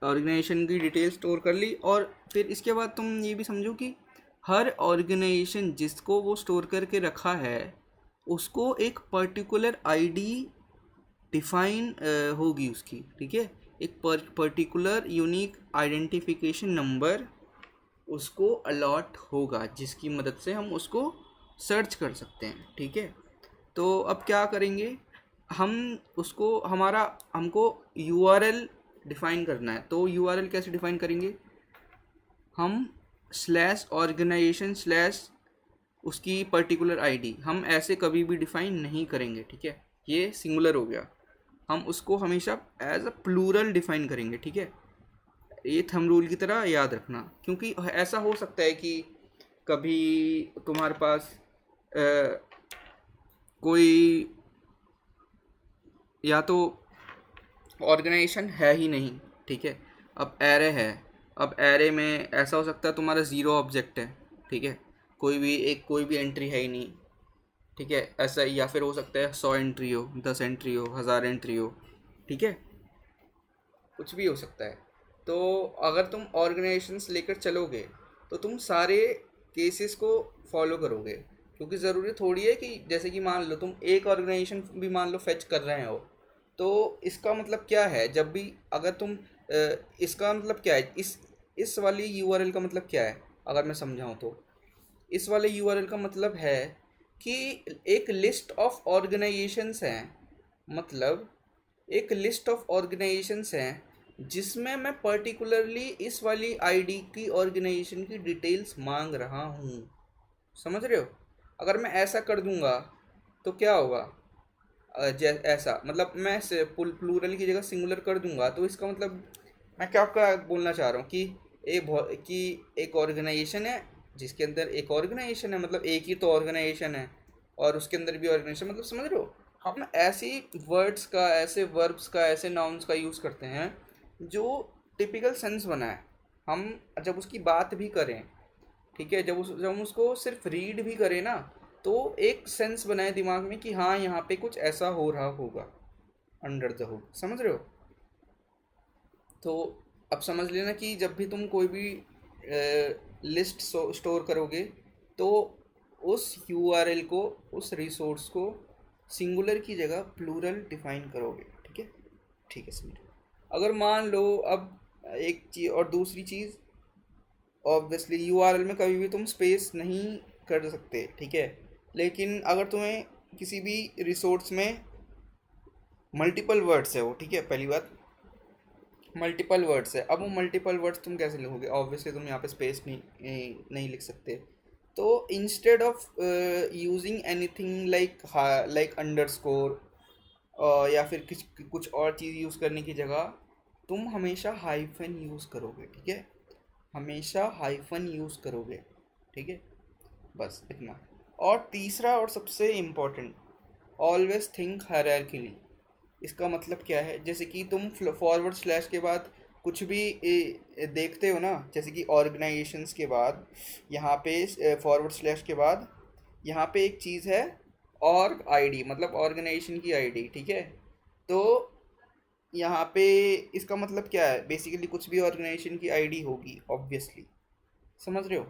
Speaker 1: ऑर्गेनाइजेशन की डिटेल स्टोर कर ली, और फिर इसके बाद तुम ये भी समझो कि हर ऑर्गेनाइजेशन जिसको वो स्टोर करके रखा है उसको एक पर्टिकुलर आईडी डिफाइन होगी उसकी, ठीक है। एक पर्टिकुलर यूनिक आइडेंटिफिकेशन नंबर उसको अलॉट होगा जिसकी मदद से हम उसको सर्च कर सकते हैं, ठीक है। तो अब क्या करेंगे हम, उसको हमको यूआरएल डिफाइन करना है। तो यूआरएल कैसे डिफाइन करेंगे, हम स्लैश ऑर्गेनाइजेशन स्लैश उसकी पर्टिकुलर आईडी, हम ऐसे कभी भी डिफाइन नहीं करेंगे, ठीक है। ये सिंगुलर हो गया, हम उसको हमेशा एज अ प्लूरल डिफाइन करेंगे, ठीक है। ये थंब रूल की तरह याद रखना, क्योंकि ऐसा हो सकता है कि कभी तुम्हारे पास अ, कोई या तो ऑर्गेनाइजेशन है ही नहीं, ठीक है। अब एरे है, अब एरे में ऐसा हो सकता है तुम्हारा ज़ीरो ऑब्जेक्ट है, ठीक है, कोई भी एंट्री है ही नहीं, ठीक है। ऐसा, या फिर हो सकता है 100 एंट्री हो, 10 एंट्री हो, 1000 एंट्री हो, ठीक है, कुछ भी हो सकता है। तो अगर तुम ऑर्गेनाइजेशंस लेकर चलोगे तो तुम सारे केसेस को फॉलो करोगे, क्योंकि ज़रूरी थोड़ी है कि जैसे कि मान लो तुम एक ऑर्गेनाइजेशन भी मान लो फेच कर रहे हो, तो इसका मतलब क्या है, जब भी अगर तुम इसका मतलब क्या है, इस वाली यूआरएल का मतलब क्या है, अगर मैं समझाऊँ तो इस वाले यूआरएल का मतलब है कि एक लिस्ट ऑफ ऑर्गेनाइजेशंस हैं, मतलब एक लिस्ट ऑफ ऑर्गेनाइजेशंस हैं जिसमें मैं पर्टिकुलरली इस वाली आईडी की ऑर्गेनाइजेशन की डिटेल्स मांग रहा हूँ, समझ रहे हो। अगर मैं ऐसा कर दूंगा तो क्या होगा, ऐसा मतलब मैं प्लूरल की जगह सिंगुलर कर दूंगा, तो इसका मतलब मैं क्या क्या बोलना चाह रहा हूँ कि कि एक ऑर्गेनाइजेशन है जिसके अंदर एक ऑर्गेनाइजेशन है, मतलब एक ही तो ऑर्गेनाइजेशन है और उसके अंदर भी ऑर्गेनाइजेशन, मतलब समझ रहे हो। हम ऐसी वर्ड्स का, ऐसे वर्ब्स का, ऐसे नाउन्स का यूज़ करते हैं जो टिपिकल सेंस बनाए, हम जब उसकी बात भी करें, ठीक है, जब हम उसको सिर्फ रीड भी करें ना, तो एक सेंस बनाए दिमाग में कि हाँ यहाँ पे कुछ ऐसा हो रहा होगा अंडर द हुड, समझ रहे हो। तो अब समझ लेना कि जब भी तुम कोई भी लिस्ट स्टोर करोगे तो उस यूआरएल को, उस रिसोर्स को सिंगुलर की जगह प्लूरल डिफाइन करोगे, ठीक है। ठीक है, समझो। अगर मान लो अब एक चीज़ और दूसरी चीज़, ऑब्वियसली यूआरएल में कभी भी तुम स्पेस नहीं कर सकते, ठीक है। लेकिन अगर तुम्हें किसी भी रिसोर्स में मल्टीपल वर्ड्स है वो, ठीक है, पहली बात मल्टीपल वर्ड्स है, अब वो मल्टीपल वर्ड्स तुम कैसे लिखोगे, ऑब्वियसली तुम यहाँ पे स्पेस नहीं लिख सकते। तो instead of using anything like underscore या फिर कुछ और चीज़ यूज़ करने की जगह तुम हमेशा हाइफन यूज़ करोगे, ठीक है, हमेशा हाइफन यूज़ करोगे, ठीक है, बस इतना। और तीसरा और सबसे इम्पोर्टेंट, ऑलवेज थिंक हायरार्कीली। इसका मतलब क्या है, जैसे कि तुम फॉरवर्ड स्लैश के बाद कुछ भी देखते हो ना, जैसे कि ऑर्गेनाइजेशंस के बाद यहाँ पे फॉरवर्ड स्लैश के बाद यहाँ पे एक चीज़ है ऑर्ग आईडी, मतलब ऑर्गेनाइजेशन की आईडी, ठीक है। तो यहाँ पे इसका मतलब क्या है, बेसिकली कुछ भी ऑर्गेनाइजेशन की आईडी होगी ऑब्वियसली, समझ रहे हो।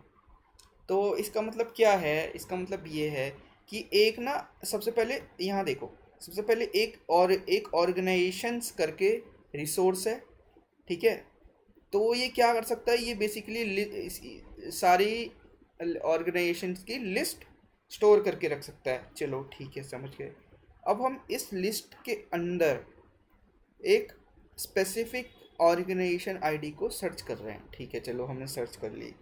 Speaker 1: तो इसका मतलब क्या है, इसका मतलब ये है कि एक ना, सबसे पहले यहाँ देखो, सबसे पहले एक ऑर्गेनाइजेशंस करके रिसोर्स है, ठीक है। तो ये क्या कर सकता है, ये बेसिकली सारी ऑर्गेनाइजेशंस की लिस्ट स्टोर करके रख सकता है। चलो ठीक है, समझ गए। अब हम इस लिस्ट के अंदर एक स्पेसिफिक ऑर्गेनाइजेशन आईडी को सर्च कर रहे हैं। ठीक है, चलो हमने सर्च कर ली।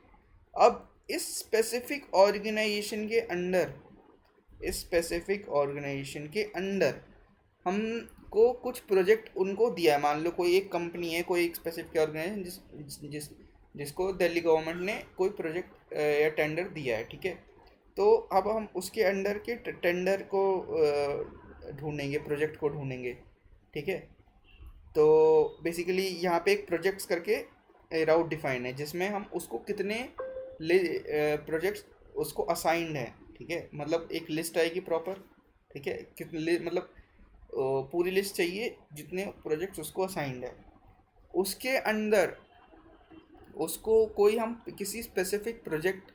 Speaker 1: अब इस स्पेसिफिक ऑर्गेनाइजेशन के अंदर हमको कुछ प्रोजेक्ट उनको दिया है। मान लो कोई एक कंपनी है, कोई एक स्पेसिफिक ऑर्गेनाइजेशन जिसको दिल्ली गवर्नमेंट ने कोई प्रोजेक्ट या टेंडर दिया है। ठीक है, तो अब हम उसके अंडर के टेंडर को ढूंढेंगे, प्रोजेक्ट को ढूंढेंगे। ठीक है, तो बेसिकली यहाँ पे एक प्रोजेक्ट्स करके राउट डिफाइन है, जिसमें हम उसको कितने प्रोजेक्ट्स उसको असाइंड है। ठीक है, मतलब एक लिस्ट आएगी प्रॉपर। ठीक है, कितने मतलब पूरी लिस्ट चाहिए जितने प्रोजेक्ट्स उसको असाइंड है। उसके अंदर उसको कोई हम किसी स्पेसिफिक प्रोजेक्ट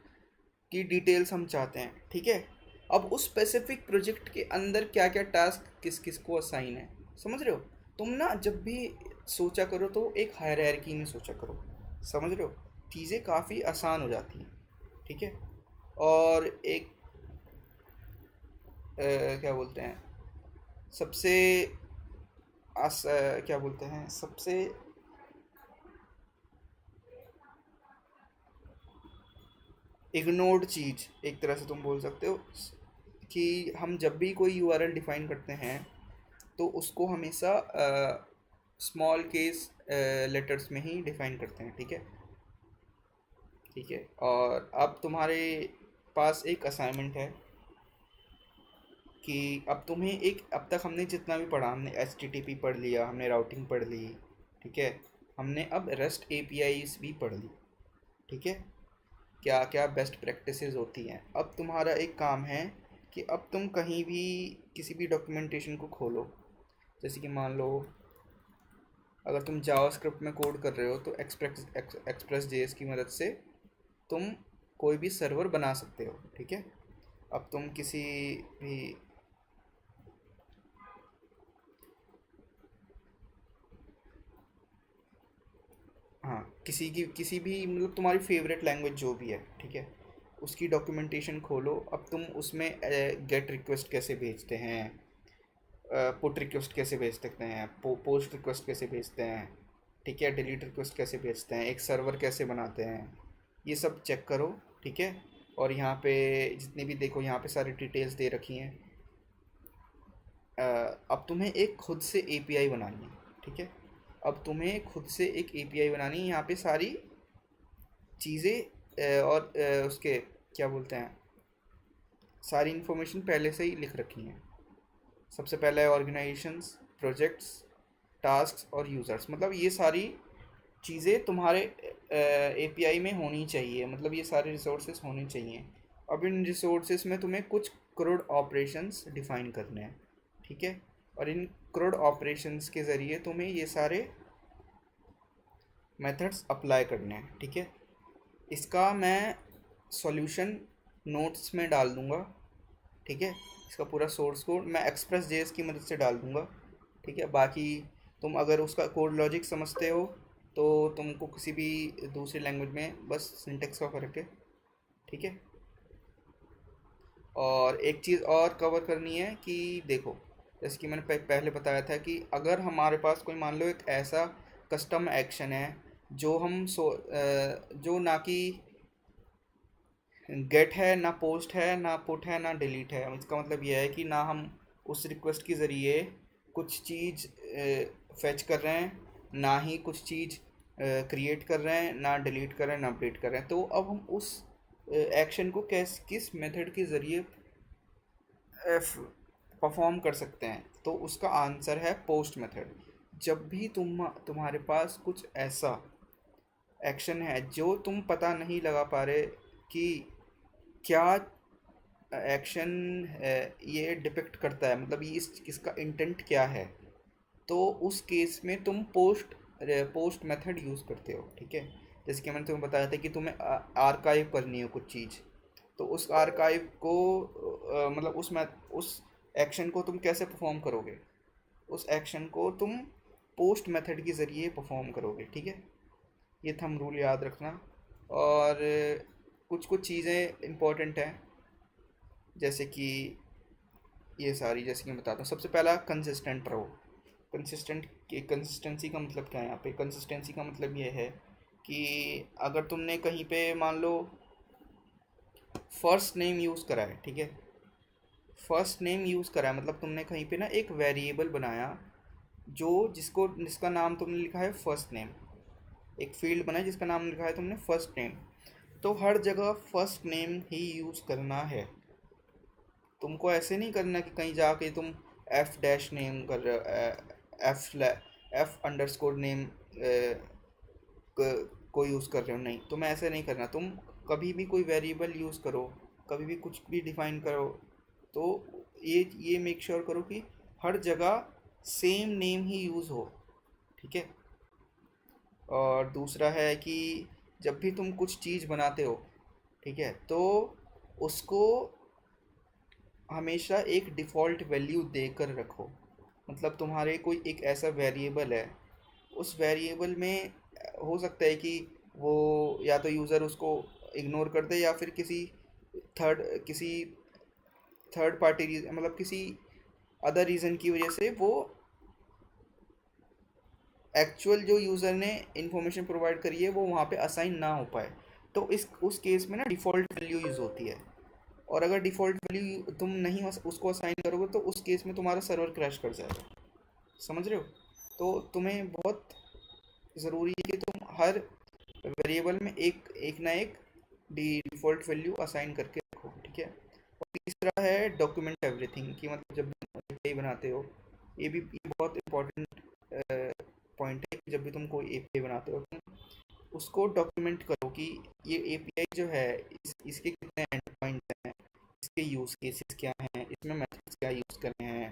Speaker 1: की डिटेल्स हम चाहते हैं। ठीक है, अब उस स्पेसिफिक प्रोजेक्ट के अंदर क्या क्या टास्क किस किस को असाइन है, समझ रहे हो? तुम ना जब भी सोचा करो तो एक हायरार्की में सोचा करो, समझ रहे हो? चीज़ें काफ़ी आसान हो जाती हैं। ठीक है, और एक क्या बोलते हैं, सबसे क्या बोलते हैं, सबसे इग्नोर्ड चीज़ एक तरह से तुम बोल सकते हो कि हम जब भी कोई यूआरएल डिफाइन करते हैं तो उसको हमेशा स्मॉल केस लेटर्स में ही डिफाइन करते हैं। ठीक है, ठीक है। और अब तुम्हारे पास एक असाइनमेंट है कि अब तुम्हें एक, अब तक हमने जितना भी पढ़ा, हमने एच टी टी पी पढ़ लिया, हमने राउटिंग पढ़ ली। ठीक है, हमने अब रेस्ट ए पी आईज भी पढ़ ली। ठीक है, क्या क्या बेस्ट प्रैक्टिसेस होती हैं। अब तुम्हारा एक काम है कि अब तुम कहीं भी किसी भी डॉक्यूमेंटेशन को खोलो। जैसे कि मान लो अगर तुम जावास्क्रिप्ट में कोड कर रहे हो तो एक्सप्रेस जेएस की मदद से तुम कोई भी सर्वर बना सकते हो। ठीक है, अब तुम किसी भी हाँ, किसी भी मतलब तुम्हारी फेवरेट लैंग्वेज जो भी है, ठीक है, उसकी डॉक्यूमेंटेशन खोलो। अब तुम उसमें गेट रिक्वेस्ट कैसे भेजते हैं, पुट रिक्वेस्ट कैसे भेज सकते हैं, पोस्ट रिक्वेस्ट कैसे भेजते हैं, ठीक है, डिलीट रिक्वेस्ट कैसे भेजते हैं, एक सर्वर कैसे बनाते हैं, ये सब चेक करो। ठीक है, और यहाँ पे जितने भी देखो, यहाँ पे सारी डिटेल्स दे रखी हैं। अब तुम्हें एक खुद से एपीआई बनानी है। ठीक है, अब तुम्हें खुद से एक एपीआई बनानी है। यहाँ पे सारी चीज़ें और उसके क्या बोलते हैं, सारी इन्फॉर्मेशन पहले से ही लिख रखी हैं। सबसे पहला है ऑर्गेनाइजेशंस, प्रोजेक्ट्स, टास्क्स और यूज़र्स। मतलब ये सारी चीज़ें तुम्हारे एपीआई में होनी चाहिए, मतलब ये सारे रिसोर्सेज होने चाहिए। अब इन रिसोर्सेज में तुम्हें कुछ क्रूड ऑपरेशंस डिफाइन करने हैं। ठीक है, और इन क्रूड ऑपरेशंस के ज़रिए तुम्हें ये सारे मेथड्स अप्लाई करने हैं। ठीक है, इसका मैं सॉल्यूशन नोट्स में डाल दूँगा। ठीक है, इसका पूरा सोर्स कोड मैं एक्सप्रेस जेएस की मदद से डाल दूँगा। ठीक है, बाकी तुम अगर उसका कोड लॉजिक समझते हो तो तुमको किसी भी दूसरी लैंग्वेज में बस सिंटेक्स का फ़र्क है। ठीक है, और एक चीज़ और कवर करनी है कि देखो, जैसे कि मैंने पहले बताया था कि अगर हमारे पास कोई मान लो एक ऐसा कस्टम एक्शन है जो जो ना कि गेट है, ना पोस्ट है, ना पुट है, ना डिलीट है। इसका मतलब यह है कि ना हम उस रिक्वेस्ट के ज़रिए कुछ चीज़ फेच कर रहे हैं, ना ही कुछ चीज़ क्रिएट कर रहे हैं, ना डिलीट कर रहे हैं, ना अपडेट कर रहे हैं। तो अब हम उस एक्शन को किस मेथड के ज़रिए परफॉर्म कर सकते हैं, तो उसका आंसर है पोस्ट मेथड। जब भी तुम्हारे पास कुछ ऐसा एक्शन है जो तुम पता नहीं लगा पा रहे कि क्या एक्शन ये डिपिक्ट करता है, मतलब ये इसका इंटेंट क्या है, तो उस केस में तुम पोस्ट मेथड यूज़ करते हो। ठीक है, जैसे कि मैंने तुम्हें बताया था कि तुम्हें आर्काइव करनी हो कुछ चीज़, तो उस आर्काइव को मतलब उस एक्शन को तुम कैसे परफॉर्म करोगे, उस एक्शन को तुम पोस्ट मेथड के ज़रिए परफॉर्म करोगे। ठीक है, ये थंब रूल याद रखना। और कुछ कुछ चीज़ें इम्पोर्टेंट हैं जैसे कि ये सारी, जैसे कि मैं बताता हूँ, सबसे पहला कंसिस्टेंट रहो। कंसिस्टेंसी का मतलब क्या है यहाँ पे? कंसिस्टेंसी का मतलब ये है कि अगर तुमने कहीं पे मान लो फर्स्ट नेम यूज़ करा है, ठीक है, फर्स्ट नेम यूज़ करा है मतलब तुमने कहीं पे ना एक वेरिएबल बनाया जो जिसका नाम तुमने लिखा है फर्स्ट नेम, एक फील्ड बनाया जिसका नाम लिखा है तुमने फर्स्ट नेम, तो हर जगह फर्स्ट नेम ही यूज़ करना है। तुमको ऐसे नहीं करना कि कहीं जाके तुम एफ डैश नेम कर रहे हो, एफ अंडरस्कोर नेम को यूज़ कर रहे हो, नहीं, तुम्हें ऐसे नहीं करना। तुम कभी भी कोई वेरिएबल यूज़ करो, कभी भी कुछ भी डिफाइन करो, तो ये मेक श्योर करो कि हर जगह सेम नेम ही यूज़ हो, ठीक है। और दूसरा है कि जब भी तुम कुछ चीज़ बनाते हो, ठीक है, तो उसको हमेशा एक डिफ़ॉल्ट वैल्यू देकर रखो। मतलब तुम्हारे कोई एक ऐसा वेरिएबल है, उस वेरिएबल में हो सकता है कि वो या तो यूज़र उसको इग्नोर कर दे, या फिर किसी थर्ड पार्टी रीजन, मतलब किसी अदर रीज़न की वजह से वो एक्चुअल जो यूज़र ने इंफॉर्मेशन प्रोवाइड करी है वो वहाँ पे असाइन ना हो पाए। तो इस उस केस में ना डिफ़ॉल्ट वैल्यू यूज़ होती है। और अगर डिफ़ॉल्ट वैल्यू तुम नहीं उसको असाइन करोगे तो उस केस में तुम्हारा सर्वर क्रैश कर जाएगा। समझ रहे हो? तो तुम्हें बहुत ज़रूरी है कि तुम हर वेरिएबल में एक एक ना एक डिफ़ॉल्ट वैल्यू असाइन करके रखो, ठीक है। और तीसरा है डॉक्यूमेंट एवरीथिंग, कि मतलब जब भी एपीआई बनाते हो, ये बहुत इंपॉर्टेंट पॉइंट है कि जब भी तुम कोई एपीआई बनाते हो तुम उसको डॉक्यूमेंट करो कि ये एपीआई जो है इसके कितने एंड पॉइंट हैं, इसके यूज़ केसेस क्या हैं, इसमें मेथड्स क्या यूज़ करने हैं,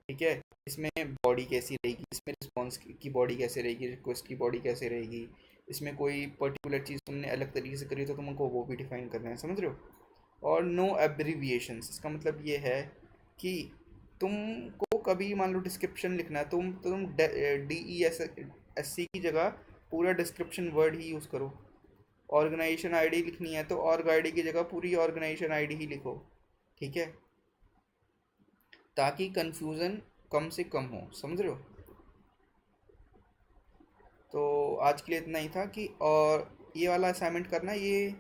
Speaker 1: ठीक है, इसमें बॉडी कैसी रहेगी, इसमें रिस्पॉन्स की बॉडी कैसे रहेगी, रिक्वेस्ट की बॉडी कैसे रहेगी, इसमें कोई पर्टिकुलर चीज़ तुमने अलग तरीके से करी तो तुमको वो भी डिफाइन करना है। समझ रहे हो? और नो एब्रीविएशंस, इसका मतलब ये है कि तुमको कभी मान लो डिस्क्रिप्शन लिखना है, तुम डी ई एस सी की जगह पूरा डिस्क्रिप्शन वर्ड ही यूज़ करो। ऑर्गेनाइजेशन आईडी लिखनी है तो ऑर्ग आईडी की जगह पूरी ऑर्गेनाइजेशन आईडी ही लिखो, ठीक है, ताकि कंफ्यूजन कम से कम हो। समझ रहे हो? तो आज के लिए इतना ही था कि, और ये वाला असाइनमेंट करना, ये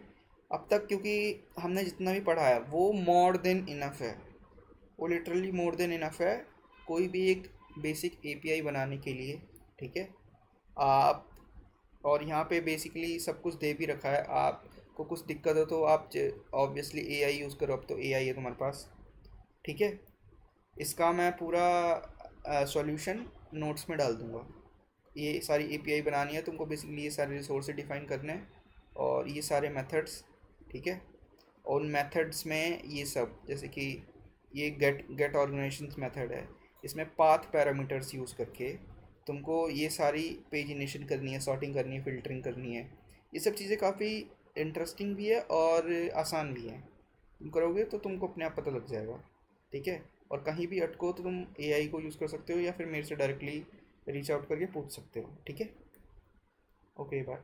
Speaker 1: अब तक क्योंकि हमने जितना भी पढ़ा है वो मोर देन इनफ है, वो लिटरली मोर देन इनफ है कोई भी एक बेसिक एपीआई बनाने के लिए, ठीक है। आप, और यहाँ पे बेसिकली सब कुछ दे भी रखा है, आपको कुछ दिक्कत हो तो आप ऑब्वियसली एआई यूज़ करो, अब तो एआई है तुम्हारे पास, ठीक है। इसका मैं पूरा सॉल्यूशन नोट्स में डाल दूँगा। ये सारी एपीआई बनानी है तुमको, बेसिकली ये सारे रिसोर्स डिफाइन करने हैं और ये सारे मेथड्स, ठीक है। और उन मेथड्स में ये सब, जैसे कि ये गेट गेट ऑर्गेनाइजेशन मेथड है, इसमें पाथ पैरामीटर्स यूज़ करके तुमको ये सारी पेजिनेशन करनी है, सॉर्टिंग करनी है, फ़िल्टरिंग करनी है। ये सब चीज़ें काफ़ी इंटरेस्टिंग भी है और आसान भी है। तुम करोगे तो तुमको अपने आप पता लग जाएगा, ठीक है। और कहीं भी अटको तो तुम एआई को यूज़ कर सकते हो या फिर मेरे से डायरेक्टली रीच आउट करके पूछ सकते हो, ठीक है। Okay, bye.